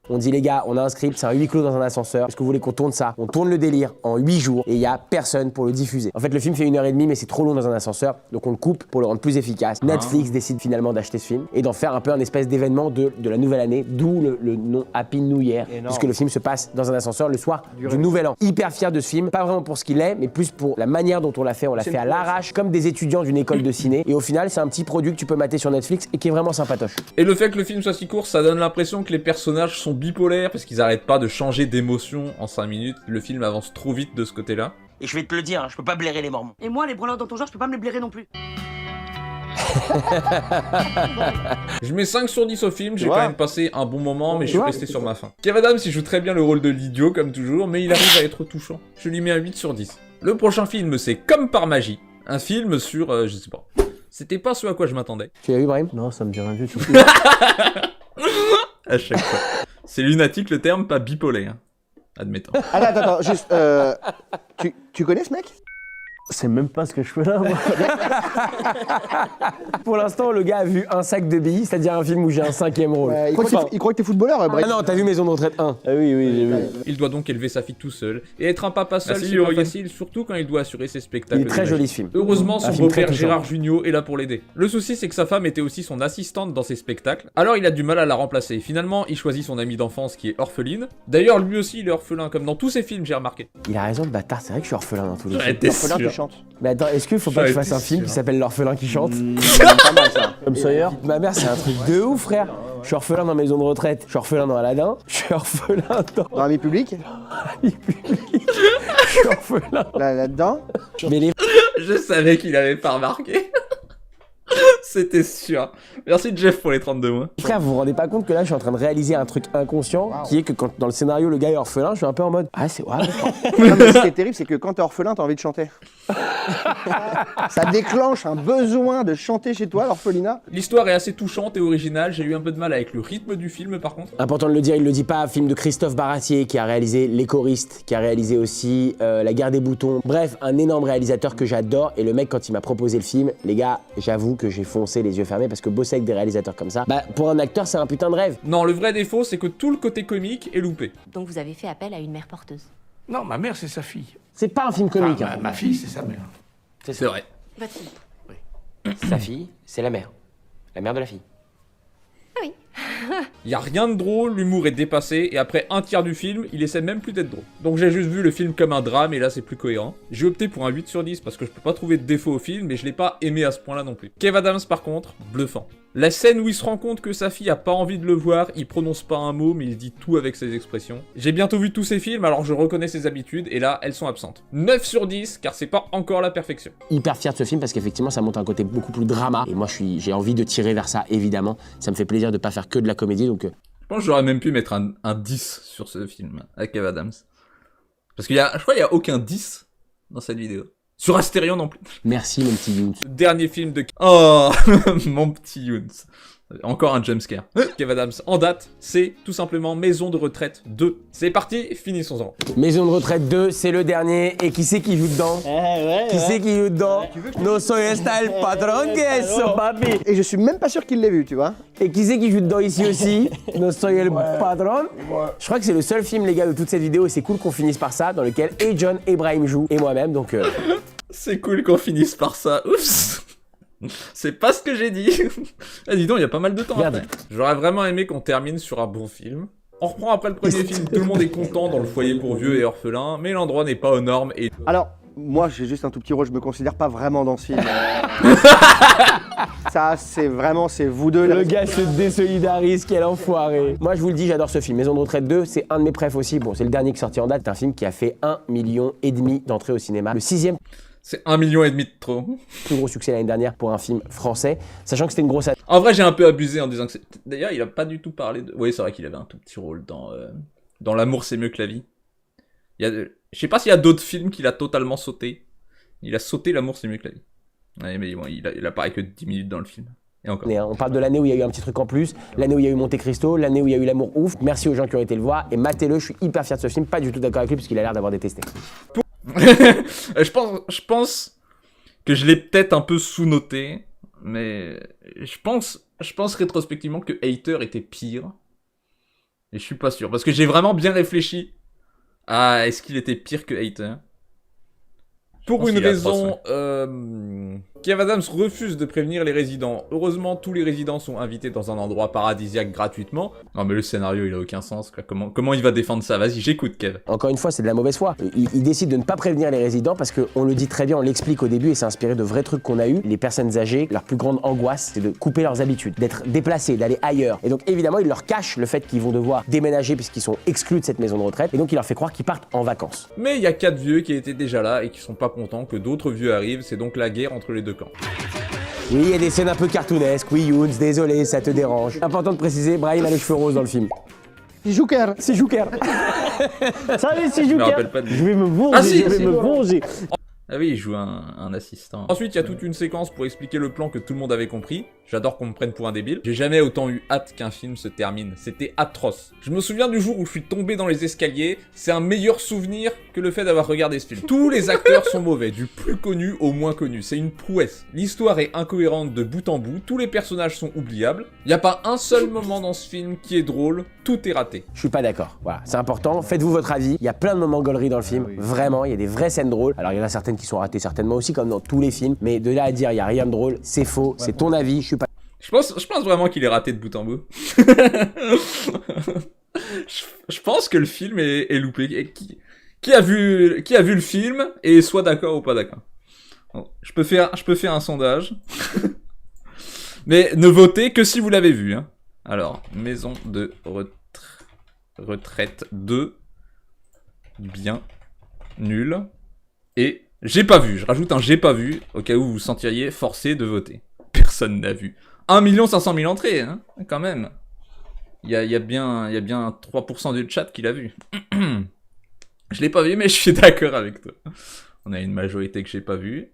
S2: On dit les gars, on a un script, c'est un huis clos dans un ascenseur. Est-ce que vous voulez qu'on tourne ça? On tourne le délire en 8 jours et il y a personne pour le diffuser. En fait, le film fait 1h30 mais c'est trop long dans un ascenseur, donc on le coupe pour le rendre plus efficace. Netflix décide finalement d'acheter ce film et d'en faire un peu un espèce d'événement de la nouvelle année, d'où le nom Happy New Year, puisque le film se passe dans un ascenseur le soir du Nouvel An. Hyper fier de ce film, pas vraiment pour ce qu'il est, mais plus pour la manière dont on l'a fait. On l'a fait à l'arrache, comme des étudiants d'une école de ciné. Et au final, c'est un petit produit que tu peux mater sur Netflix et qui est vraiment sympatoche.
S1: Et le fait que le film soit si court, ça donne l'impression que les personnages sont bipolaires parce qu'ils arrêtent pas de changer d'émotion en 5 minutes. Le film avance trop vite de ce côté-là.
S7: Et je vais te le dire, hein, je peux pas blairer les mormons.
S9: Et moi, les branleurs dans ton genre, je peux pas me les blairer non plus.
S1: Je mets 5 sur 10 au film, j'ai quand même passé un bon moment, mais je suis resté sur ma faim. Kev Adams, il joue très bien le rôle de l'idiot, comme toujours, mais il arrive à être touchant. Je lui mets un 8 sur 10. Le prochain film, c'est Comme par magie. Un film sur... je sais pas. C'était pas ce à quoi je m'attendais.
S2: Tu l'as vu, Brahim?
S5: Non, ça me dit rien du tout.
S1: À chaque fois. C'est lunatique le terme, pas bipolaire. Admettons.
S3: Attends, juste, tu connais ce mec?
S5: C'est même pas ce que je fais là, moi.
S2: Pour l'instant, le gars a vu un sac de billes, c'est-à-dire un film où j'ai un 5e rôle.
S3: Il croit que t'es footballeur,
S2: Ah
S3: Brahim.
S2: non, t'as vu Maison de retraite 1?
S5: Ah oui, j'ai vu.
S1: Il doit donc élever sa fille tout seul. Et être un papa seul, c'est pas facile, surtout quand il doit assurer ses spectacles.
S2: Il est très
S1: de
S2: joli
S1: magie.
S2: ce film.
S1: Heureusement, son
S2: film très
S1: beau-père
S2: touchant.
S1: Gérard Jugnot est là pour l'aider. Le souci, c'est que sa femme était aussi son assistante dans ses spectacles. Alors il a du mal à la remplacer. Finalement, il choisit son amie d'enfance qui est orpheline. D'ailleurs, lui aussi, il est orphelin, comme dans tous ses films, j'ai remarqué.
S2: Il a raison, le bâtard, c'est vrai que je suis orphelin dans tous les films.
S1: J'étais
S3: Orphelin qui
S1: sûr.
S3: chante.
S2: Mais attends, est-ce qu'il faut pas que je fasse un
S1: été
S2: film
S1: sûr.
S2: qui s'appelle L'orphelin qui chante?
S3: Pas mal ça.
S5: Comme Sawyer.
S2: Ma mère, c'est un truc de ouf, frère. Je suis orphelin dans Maison de retraite, je suis orphelin dans Aladdin, je suis orphelin dans...
S3: Dans la vie publique,
S2: Je suis orphelin.
S3: là-dedans.
S2: Mais les...
S1: Je savais qu'il avait pas remarqué. C'était sûr. Merci Jeff pour les 32 mois.
S2: Frère, vous vous rendez pas compte que là, je suis en train de réaliser un truc inconscient, qui est que quand dans le scénario, le gars est orphelin, je suis un peu en mode... Ah, c'est... Ouais,
S3: Non, mais ce qui est terrible, c'est que quand t'es orphelin, t'as envie de chanter. Ça déclenche un besoin de chanter chez toi, l'orphelinat.
S1: L'histoire est assez touchante et originale. J'ai eu un peu de mal avec le rythme du film par contre.
S2: Important de le dire, il le dit pas, film de Christophe Baratier qui a réalisé Les choristes, qui a réalisé aussi La guerre des boutons. Bref, un énorme réalisateur que j'adore. Et le mec, quand il m'a proposé le film, les gars, j'avoue que j'ai foncé les yeux fermés parce que bosser avec des réalisateurs comme ça, bah pour un acteur, c'est un putain de rêve.
S1: Non, le vrai défaut, c'est que tout le côté comique est loupé.
S9: Donc vous avez fait appel à une mère porteuse.
S10: Non, ma mère, c'est sa fille.
S2: C'est pas un film comique.
S10: Enfin, ma fille, c'est sa mère.
S1: C'est vrai.
S9: Votre fille.
S4: Sa fille, c'est la mère. La mère de la fille.
S1: Y a rien de drôle, l'humour est dépassé, et après un tiers du film, il essaie même plus d'être drôle. Donc j'ai juste vu le film comme un drame, et là c'est plus cohérent. J'ai opté pour un 8 sur 10 parce que je peux pas trouver de défaut au film, mais je l'ai pas aimé à ce point-là non plus. Kev Adams par contre, bluffant. La scène où il se rend compte que sa fille a pas envie de le voir, il prononce pas un mot, mais il dit tout avec ses expressions. J'ai bientôt vu tous ses films, alors je reconnais ses habitudes, et là, elles sont absentes. 9 sur 10, car c'est pas encore la perfection.
S2: Hyper fier de ce film parce qu'effectivement, ça monte un côté beaucoup plus drama. Et moi, j'ai envie de tirer vers ça, évidemment. Ça me fait plaisir de pas faire que de la comédie, donc...
S1: Je pense que j'aurais même pu mettre un 10 sur ce film, avec Kev Adams. Parce je crois qu'il y a aucun 10 dans cette vidéo. Sur Astérion non plus.
S2: Merci, mon petit Younes.
S1: Dernier film de... Oh, mon petit Younes. Encore un jumpscare. Kev Adams en date, c'est tout simplement Maison de retraite 2. C'est parti, finissons-en.
S2: Maison de retraite 2, c'est le dernier. Et qui c'est qui joue dedans? Qui c'est qui joue dedans? No soy esta el patron que eso, papi.
S3: Et je suis même pas sûr qu'il l'ait vu, tu vois.
S2: Et qui c'est qui joue dedans ici aussi? No soy el patron. Je crois que c'est le seul film, les gars, de toute cette vidéo. Et c'est cool qu'on finisse par ça, dans lequel et John et Brahim jouent, et moi-même, donc...
S1: C'est cool qu'on finisse par ça. Oups. C'est pas ce que j'ai dit. Ah, dis donc, il y a pas mal de temps après. J'aurais vraiment aimé qu'on termine sur un bon film. On reprend après le premier film, tout le monde est content dans le foyer pour vieux et orphelins, mais l'endroit n'est pas aux normes et...
S3: Alors, moi j'ai juste un tout petit rôle, je me considère pas vraiment dans ce film. Ça, c'est vraiment, c'est vous deux.
S2: Le gars se désolidarise, quel enfoiré. Moi, je vous le dis, j'adore ce film. Maison de retraite 2, c'est un de mes préfs aussi. Bon, c'est le dernier qui est sorti en date. C'est un film qui a fait 1,5 million d'entrées au cinéma. Le 6e
S1: C'est 1,5 million de trop.
S2: plus gros succès l'année dernière pour un film français, sachant que c'était une grosse...
S1: En vrai, j'ai un peu abusé en disant que c'est... D'ailleurs, il a pas du tout parlé de... Oui, c'est vrai qu'il avait un tout petit rôle dans L'amour c'est mieux que la vie. Je sais pas s'il y a d'autres films qu'il a totalement sauté. Il a sauté l'amour, c'est mieux que la vie. Ouais, mais bon, il apparaît que 10 minutes dans le film. Et encore.
S2: On parle de l'année où il y a eu un petit truc en plus, l'année où il y a eu Monte Cristo, l'année où il y a eu L'amour ouf. Merci aux gens qui ont été le voir et matez-le, je suis hyper fier de ce film, pas du tout d'accord avec lui parce qu'il a l'air d'avoir détesté.
S1: je pense que je l'ai peut-être un peu sous-noté, mais je pense rétrospectivement que Hater était pire. Et je suis pas sûr, parce que j'ai vraiment bien réfléchi à est-ce qu'il était pire que Hater. Pour une raison, Kev Adams refuse de prévenir les résidents. Heureusement, tous les résidents sont invités dans un endroit paradisiaque gratuitement. Non mais le scénario, il a aucun sens. Quoi. Comment il va défendre ça? Vas-y, j'écoute, Kev.
S2: Encore une fois, c'est de la mauvaise foi. Il décide de ne pas prévenir les résidents parce qu'on le dit très bien, on l'explique au début et c'est inspiré de vrais trucs qu'on a eu. Les personnes âgées, leur plus grande angoisse, c'est de couper leurs habitudes, d'être déplacés, d'aller ailleurs. Et donc évidemment, il leur cache le fait qu'ils vont devoir déménager puisqu'ils sont exclus de cette maison de retraite. Et donc il leur fait croire qu'ils partent en vacances.
S1: Mais il y a 4 vieux qui étaient déjà là et qui sont pas contents que d'autres vieux arrivent. C'est donc la guerre entre les deux camps.
S2: Oui, il y a des scènes un peu cartoonesques. Oui, Younes, désolé, ça te dérange. Important de préciser, Brahim a les cheveux roses dans le film.
S3: C'est Joker.
S2: C'est Joker.
S5: Salut, c'est
S1: Je me
S5: Joker.
S1: rappelle pas de...
S5: Je vais me venger, je vais me venger.
S1: Ah oui, il joue un assistant. Ensuite, il y a toute une séquence pour expliquer le plan que tout le monde avait compris. J'adore qu'on me prenne pour un débile. J'ai jamais autant eu hâte qu'un film se termine. C'était atroce. Je me souviens du jour où je suis tombé dans les escaliers. C'est un meilleur souvenir que le fait d'avoir regardé ce film. Tous les acteurs sont mauvais, du plus connu au moins connu. C'est une prouesse. L'histoire est incohérente de bout en bout. Tous les personnages sont oubliables. Il n'y a pas un seul moment dans ce film qui est drôle. Tout est raté.
S2: Je suis pas d'accord. Voilà, c'est important. Faites-vous votre avis. Il y a plein de moments gaulerie dans le film. Vraiment, il y a des vraies scènes drôles. Alors il y en a certaines qui sont ratées certainement aussi, comme dans tous les films. Mais de là à dire il y a rien de drôle, c'est faux. C'est ton avis. Je suis pas.
S1: Je pense vraiment qu'il est raté de bout en bout. je pense que le film est loupé. Et qui a vu le film et soit d'accord ou pas d'accord. Bon, je peux faire un sondage. Mais ne votez que si vous l'avez vu. Hein. Alors, maison de retraite 2. Bien. Nul. Et j'ai pas vu. Je rajoute un j'ai pas vu au cas où vous vous sentiriez forcé de voter. Personne n'a vu. 1 500 000 entrées, hein, quand même. Il y a bien 3% du chat qui l'a vu. Je l'ai pas vu, mais je suis d'accord avec toi. On a une majorité que j'ai pas vue.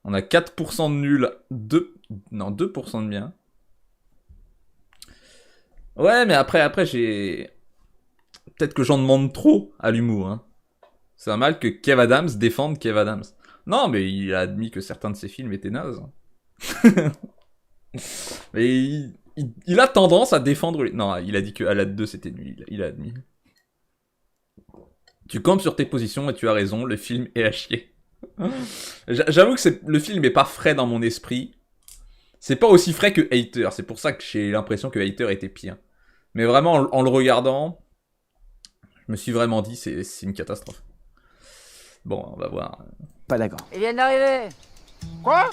S1: On a 4% de nuls, 2% de bien. Ouais, mais après j'ai... Peut-être que j'en demande trop à l'humour, hein. C'est un mal que Kev Adams défende Kev Adams. Non, mais il a admis que certains de ses films étaient nazes. Mais il a tendance à défendre... Non, il a dit que Aladdin 2 c'était nul, il a admis. Tu campes sur tes positions et tu as raison, le film est à chier. J'avoue que le film est pas frais dans mon esprit. C'est pas aussi frais que Hater, c'est pour ça que j'ai l'impression que Hater était pire. Mais vraiment, en le regardant, je me suis vraiment dit, c'est une catastrophe. Bon, on va voir.
S2: Pas d'accord.
S9: Il vient d'arriver.
S10: Quoi?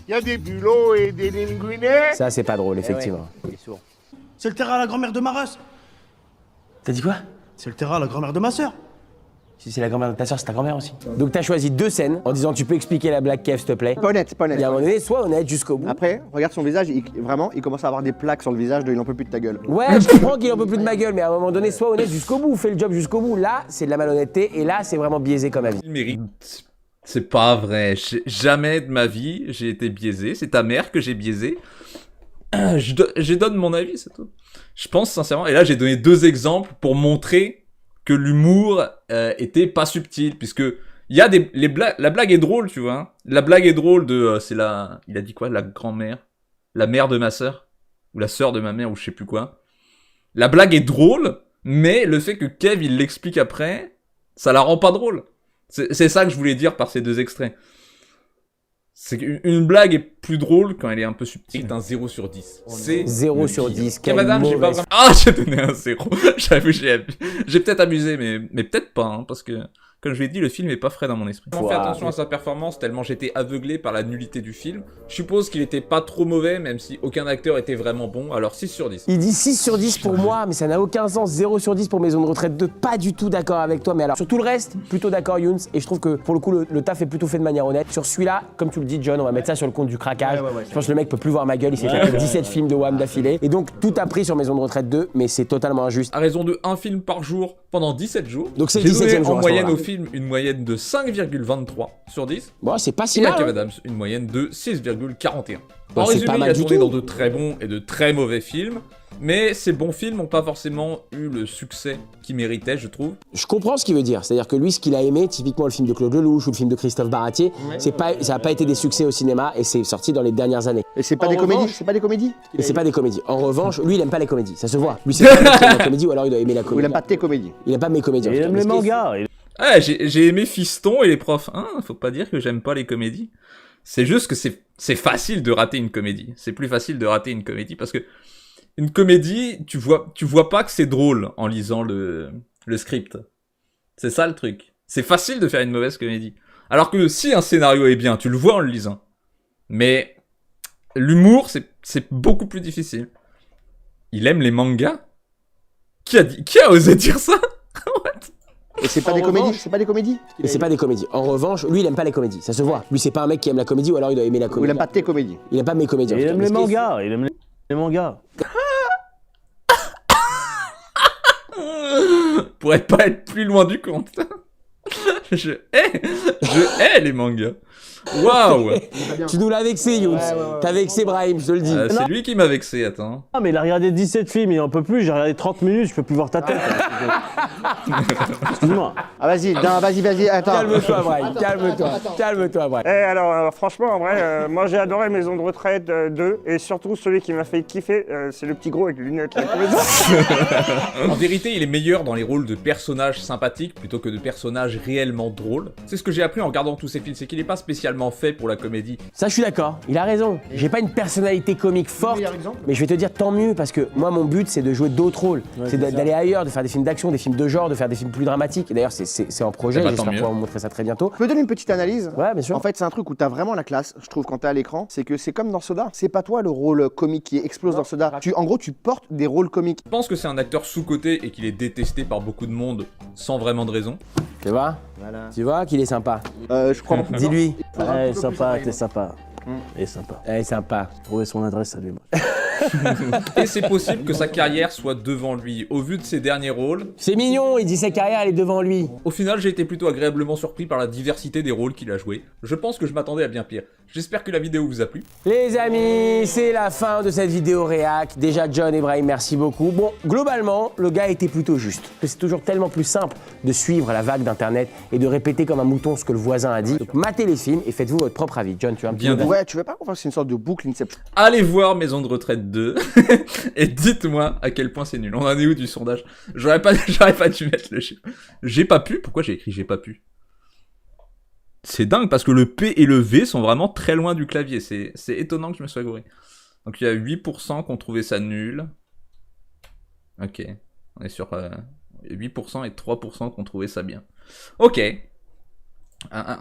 S10: Il y a des bulots et des linguinés.
S2: Ça, c'est pas drôle, effectivement.
S7: C'est le terrain à la grand-mère de ma race.
S2: T'as dit quoi?
S7: C'est le terrain à la grand-mère de ma sœur.
S2: Si c'est la grand-mère de ta soeur, c'est ta grand-mère aussi. Donc t'as choisi 2 scènes en disant tu peux expliquer la blague Kev, s'il te plaît.
S3: Pas honnête, pas honnête.
S2: Et à un moment donné, sois honnête jusqu'au bout.
S3: Après, regarde son visage, il commence à avoir des plaques sur le visage de il en peut plus de ta gueule.
S2: Ouais, je comprends qu'il en peut plus de ma gueule, mais à un moment donné, sois honnête jusqu'au bout, fais le job jusqu'au bout. Là, c'est de la malhonnêteté et là, c'est vraiment biaisé comme avis.
S1: Il mérite... C'est pas vrai. Jamais de ma vie j'ai été biaisé. C'est ta mère que j'ai biaisé. Je donne mon avis, c'est tout. Je pense sincèrement... Et là, j'ai donné 2 exemples pour montrer que l'humour était pas subtil, puisque il y a la blague est drôle, tu vois. La blague est drôle de... c'est la... Il a dit quoi? La grand-mère? La mère de ma sœur? Ou la sœur de ma mère, ou je sais plus quoi. La blague est drôle, mais le fait que Kev, il l'explique après, ça la rend pas drôle. C'est ça que je voulais dire par ces 2 extraits. C'est qu'une blague est plus drôle quand elle est un peu subtile. C'est un 0 sur 10. C'est
S2: 0 sur 10.
S1: Kev Adams, j'ai pas vraiment... Ah, j'ai donné un 0. J'avoue, j'ai peut-être abusé, mais peut-être pas, hein, parce que, comme je l'ai dit, le film est pas frais dans mon esprit. J'ai fait attention à sa performance, tellement j'étais aveuglé par la nullité du film. Je suppose qu'il était pas trop mauvais, même si aucun acteur était vraiment bon, alors 6 sur 10.
S2: Il dit 6 sur 10 pour moi, mais ça n'a aucun sens. 0 sur 10 pour Maison de retraite 2, pas du tout d'accord avec toi. Mais alors, sur tout le reste, plutôt d'accord, Younes. Et je trouve que, pour le coup, le taf est plutôt fait de manière honnête. Sur celui-là, comme tu le dis, John, on va mettre ça sur le compte du craquage. Je pense que le mec peut plus voir ma gueule, il s'est fait 17 films de Wham d'affilée. Et donc, tout a pris sur Maison de retraite 2, mais c'est totalement injuste.
S1: À raison de 1 film par jour pendant 17 jours.
S2: Donc c'est le
S1: j'ai
S2: 17e
S1: donné
S2: jour
S1: en
S2: à ce
S1: moyenne
S2: moment-là.
S1: au film film une moyenne de 5,23 sur 10.
S2: Bon, c'est pas si
S1: Et
S2: mal.
S1: à Kev
S2: hein.
S1: Adams, une moyenne de 6,41.
S2: Bon,
S1: En
S2: c'est
S1: résumé,
S2: pas
S1: il
S2: mal
S1: a
S2: du
S1: tourné
S2: tout.
S1: dans de très bons et de très mauvais films, mais ces bons films n'ont pas forcément eu le succès qu'ils méritaient, je trouve.
S2: Je comprends ce qu'il veut dire. C'est-à-dire que lui, ce qu'il a aimé, typiquement le film de Claude Lelouch ou le film de Christophe Baratier, ça n'a pas été des succès au cinéma et c'est sorti dans les dernières années.
S3: Et c'est pas des comédies, c'est pas des comédies.
S2: Et c'est pas des comédies. En revanche, lui, il aime pas les comédies. Ça se voit. Lui, c'est pas un mec qui aime la comédie ou alors il doit aimer la
S3: Ou il
S2: comédie.
S3: aime pas tes comédies.
S2: Il aime pas mes comédies. en
S5: Il
S2: tout cas.
S5: aime les mangas.
S1: Ah, j'ai aimé Fiston et les profs. Hein, faut pas dire que j'aime pas les comédies. C'est juste que c'est facile de rater une comédie. C'est plus facile de rater une comédie parce que une comédie, tu vois pas que c'est drôle en lisant le script. C'est ça le truc. C'est facile de faire une mauvaise comédie. Alors que si un scénario est bien, tu le vois en le lisant. Mais l'humour, c'est beaucoup plus difficile. Il aime les mangas? Qui a osé dire ça?
S3: Et c'est pas des comédies, c'est pas des comédies.
S2: Et c'est pas des comédies. En revanche, lui, il aime pas les comédies. Ça se voit. Lui, c'est pas un mec qui aime la comédie ou alors il doit aimer la
S3: Ou il
S2: comédie.
S3: aime pas tes comédies.
S2: Il aime pas mes comédies. en
S5: Il
S2: tout cas.
S5: aime les mangas. Il aime les mangas.
S1: Pourrait pas être plus loin du compte. Je hais les mangas. Waouh.
S2: Tu nous l'as vexé, Younes. T'as vexé Brahim, je te le dis.
S1: C'est lui qui m'a vexé, attends.
S5: Ah, mais il a regardé 17 films, il en peut plus. J'ai regardé 30 minutes, je peux plus voir ta tête. Excuse-moi.
S3: Ah vas-y, non, vas-y, attends.
S2: Calme-toi, Brahim. Calme-toi, Brahim.
S10: alors, franchement, en vrai, moi j'ai adoré Maison de retraite 2, et surtout celui qui m'a fait kiffer, c'est le petit gros avec les lunettes. Là.
S1: En vérité, il est meilleur dans les rôles de personnages sympathiques plutôt que de personnages réellement drôles. C'est ce que j'ai appris en regardant tous ces films, c'est qu'il est pas spécialement fait pour la comédie.
S2: Ça, je suis d'accord. Il a raison. J'ai pas une personnalité comique forte, mais je vais te dire tant mieux parce que moi, mon but, c'est de jouer d'autres rôles. C'est d'aller ailleurs, de faire des films d'action, des films de genre, de faire des films plus dramatiques. Et d'ailleurs, c'est en projet.
S1: Eh ben,
S2: J'espère
S1: tant mieux.
S2: pouvoir vous montrer ça très bientôt.
S3: Je peux donner une petite analyse?
S2: Ouais, bien sûr.
S3: En fait, c'est un truc où t'as vraiment la classe, je trouve, quand t'es à l'écran. C'est que c'est comme dans Soda. C'est pas toi le rôle comique qui explose dans Soda. En gros, tu portes des rôles comiques.
S1: Je pense que c'est un acteur sous-coté et qu'il est détesté par beaucoup de monde sans vraiment de raison.
S2: Tu vois?
S3: Voilà.
S2: Tu vois qu'il est sympa.
S3: Je crois.
S2: Dis-lui.
S5: Ouais, sympa, t'es sympa. Il est sympa.
S2: Elle est sympa.
S5: Trouver son adresse à lui.
S1: Et c'est possible que sa carrière soit devant lui. Au vu de ses derniers rôles,
S2: C'est mignon, il dit sa carrière, elle est devant lui.
S1: au final, j'ai été plutôt agréablement surpris par la diversité des rôles qu'il a joués. Je pense que je m'attendais à bien pire. J'espère que la vidéo vous a plu.
S2: Les amis, c'est la fin de cette vidéo réac. Déjà, John et Brahim, merci beaucoup. Bon, globalement, le gars était plutôt juste. C'est toujours tellement plus simple de suivre la vague d'internet et de répéter comme un mouton ce que le voisin a dit. Donc, matez les films et faites-vous votre propre avis. John, tu as un petit
S1: Bien
S2: mot
S1: dit.
S3: Ouais, tu veux pas qu'on fasse une sorte de boucle Inception?
S1: Allez voir Maison de retraite 2 et dites-moi à quel point c'est nul. On en est où du sondage? J'aurais pas dû mettre le chiffre. J'ai pas pu? Pourquoi j'ai écrit j'ai pas pu? C'est dingue parce que le P et le V sont vraiment très loin du clavier. C'est étonnant que je me sois gouré. Donc il y a 8% qui ont trouvé ça nul. Ok. On est sur 8% et 3% qui ont trouvé ça bien. Ok.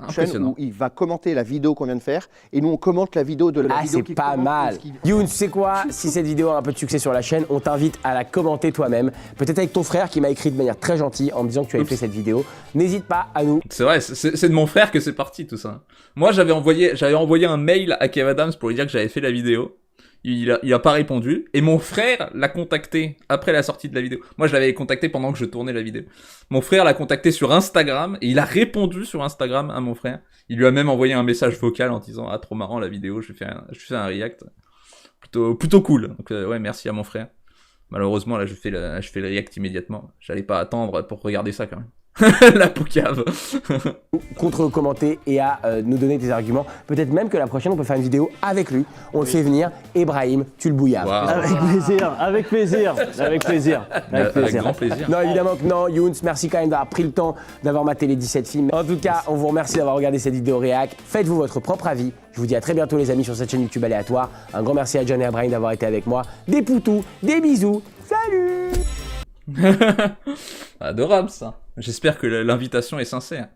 S3: Chaîne où il va commenter la vidéo qu'on vient de faire et nous on commente la vidéo de la
S2: Ah,
S3: vidéo
S2: c'est
S3: qui
S2: pas
S3: commente
S2: mal.
S3: ce qu'il-
S2: Youn, tu sais quoi? Si cette vidéo a un peu de succès sur la chaîne, on t'invite à la commenter toi-même. Peut-être avec ton frère qui m'a écrit de manière très gentille en me disant que tu avais fait cette vidéo. N'hésite pas à nous.
S1: C'est vrai, c'est de mon frère que c'est parti tout ça. Moi j'avais envoyé un mail à Kev Adams pour lui dire que j'avais fait la vidéo. Il a pas répondu. Et mon frère l'a contacté après la sortie de la vidéo. Moi je l'avais contacté pendant que je tournais la vidéo. Mon frère l'a contacté sur Instagram et il a répondu sur Instagram à mon frère. Il lui a même envoyé un message vocal en disant ah trop marrant la vidéo, je fais un react. Plutôt cool. Donc ouais merci à mon frère. Malheureusement là je fais le react immédiatement. J'allais pas attendre pour regarder ça quand même. La poucave.
S2: Contre-commenter et à nous donner tes arguments. Peut-être même que la prochaine, on peut faire une vidéo avec lui. On le fait venir. Et Brahim, tu le bouillardes.
S1: Wow.
S5: Avec plaisir, avec plaisir, avec plaisir.
S1: Avec grand plaisir.
S2: Non, évidemment que non. Younes, merci quand même d'avoir pris le temps d'avoir maté les 17 films. En tout cas, on vous remercie d'avoir regardé cette vidéo réac. Faites-vous votre propre avis. Je vous dis à très bientôt les amis sur cette chaîne YouTube aléatoire. Un grand merci à John et à Brahim d'avoir été avec moi. Des poutous, des bisous. Salut!
S1: Adorable ça. J'espère que l'invitation est sincère.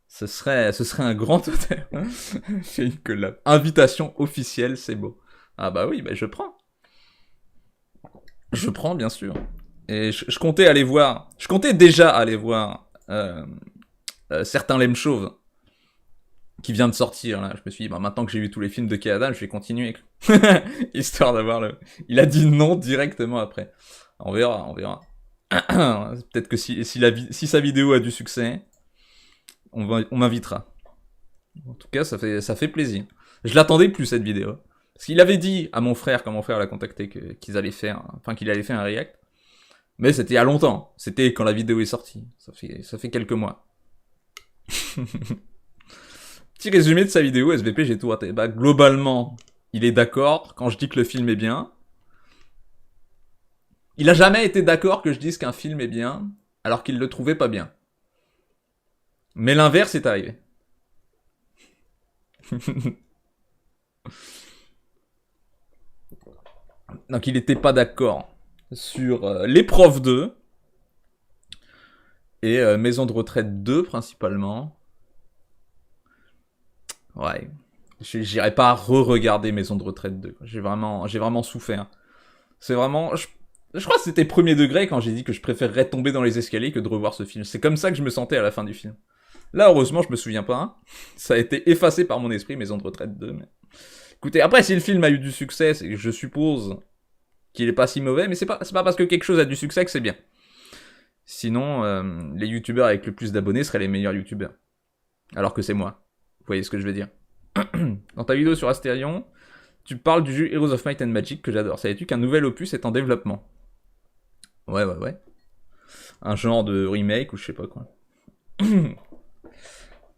S1: Ce serait un grand honneur. J'ai une collab. Invitation officielle, c'est beau. Ah bah oui, bah je prends. Je prends bien sûr. Et je comptais aller voir. Je comptais déjà aller voir certains Lem Chauve qui vient de sortir là. Je me suis dit bah maintenant que j'ai vu tous les films de Kev Adams, je vais continuer histoire d'avoir le. Il a dit non directement après. On verra. Peut-être que si sa vidéo a du succès, on m'invitera. En tout cas, ça fait plaisir. Je l'attendais plus cette vidéo. Parce qu'il avait dit à mon frère, quand mon frère l'a contacté, qu'il allait faire un react. Mais c'était il y a longtemps. C'était quand la vidéo est sortie. Ça fait quelques mois. Petit résumé de sa vidéo, SVP, j'ai tout raté. Bah, globalement, il est d'accord quand je dis que le film est bien. Il a jamais été d'accord que je dise qu'un film est bien, alors qu'il le trouvait pas bien. Mais l'inverse est arrivé. Donc il était pas d'accord sur Les Profs 2 et Maison de retraite 2 principalement. Ouais, j'irai pas re-regarder Maison de retraite 2. J'ai vraiment souffert. C'est vraiment, je crois que c'était premier degré quand j'ai dit que je préférerais tomber dans les escaliers que de revoir ce film. C'est comme ça que je me sentais à la fin du film. Là, heureusement, je me souviens pas. Hein. Ça a été effacé par mon esprit, Maison de retraite 2. Mais... Écoutez, après, si le film a eu du succès, je suppose qu'il est pas si mauvais, mais c'est pas parce que quelque chose a du succès que c'est bien. Sinon, les youtubeurs avec le plus d'abonnés seraient les meilleurs youtubeurs. Alors que c'est moi. Vous voyez ce que je veux dire. Dans ta vidéo sur Astérion, tu parles du jeu Heroes of Might and Magic que j'adore. Savais-tu qu'un nouvel opus est en développement? Ouais. Un genre de remake ou je sais pas quoi.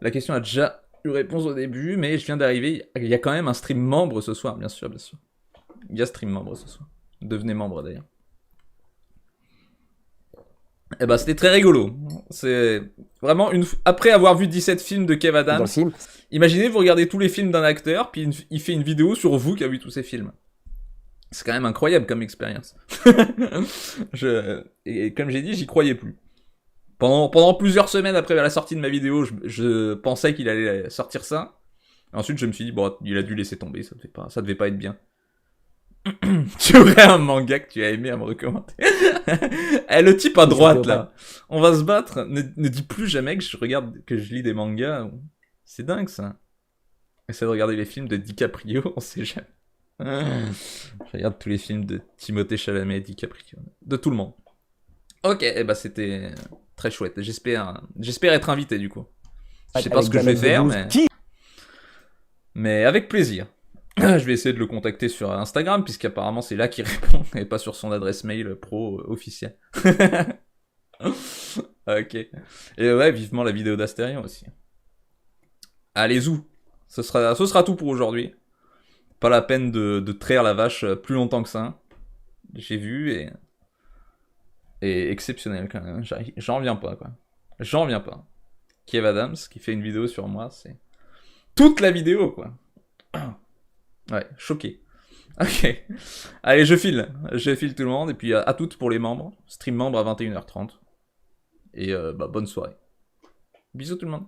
S1: La question a déjà eu réponse au début, mais je viens d'arriver. Il y a quand même un stream membre ce soir, bien sûr. Il y a stream membre ce soir. Devenez membre d'ailleurs. Eh ben, c'était très rigolo. C'est vraiment après avoir vu 17 films de Kev Adams, imaginez vous regardez tous les films d'un acteur, puis il fait une vidéo sur vous qui a vu tous ces films. C'est quand même incroyable comme expérience. Et comme j'ai dit, j'y croyais plus. Pendant plusieurs semaines après la sortie de ma vidéo, je pensais qu'il allait sortir ça. Ensuite, je me suis dit, bon, il a dû laisser tomber, ça devait pas être bien. Tu aurais un manga que tu as aimé à me recommander. Le type à droite, là. On va se battre. Ne dis plus jamais que je lis des mangas. C'est dingue, ça. Essaie de regarder les films de DiCaprio, on sait jamais. Je regarde tous les films de Timothée Chalamet et DiCaprio. De tout le monde. Ok, c'était très chouette. J'espère être invité, du coup. Je sais pas ce que je vais faire, mais avec plaisir. Je vais essayer de le contacter sur Instagram, puisqu'apparemment c'est là qu'il répond, et pas sur son adresse mail pro officielle. Ok. Et ouais, vivement la vidéo d'Astérion aussi. Allez, zou. Ce sera tout pour aujourd'hui. Pas la peine de traire la vache plus longtemps que ça. J'ai vu et exceptionnel quand même. J'en reviens pas, quoi. J'en reviens pas. Kev Adams qui fait une vidéo sur moi, c'est toute la vidéo, quoi. Ouais, choqué. Ok. Allez, je file tout le monde, et puis à toutes pour les membres. Stream membre à 21h30. Et bonne soirée. Bisous tout le monde.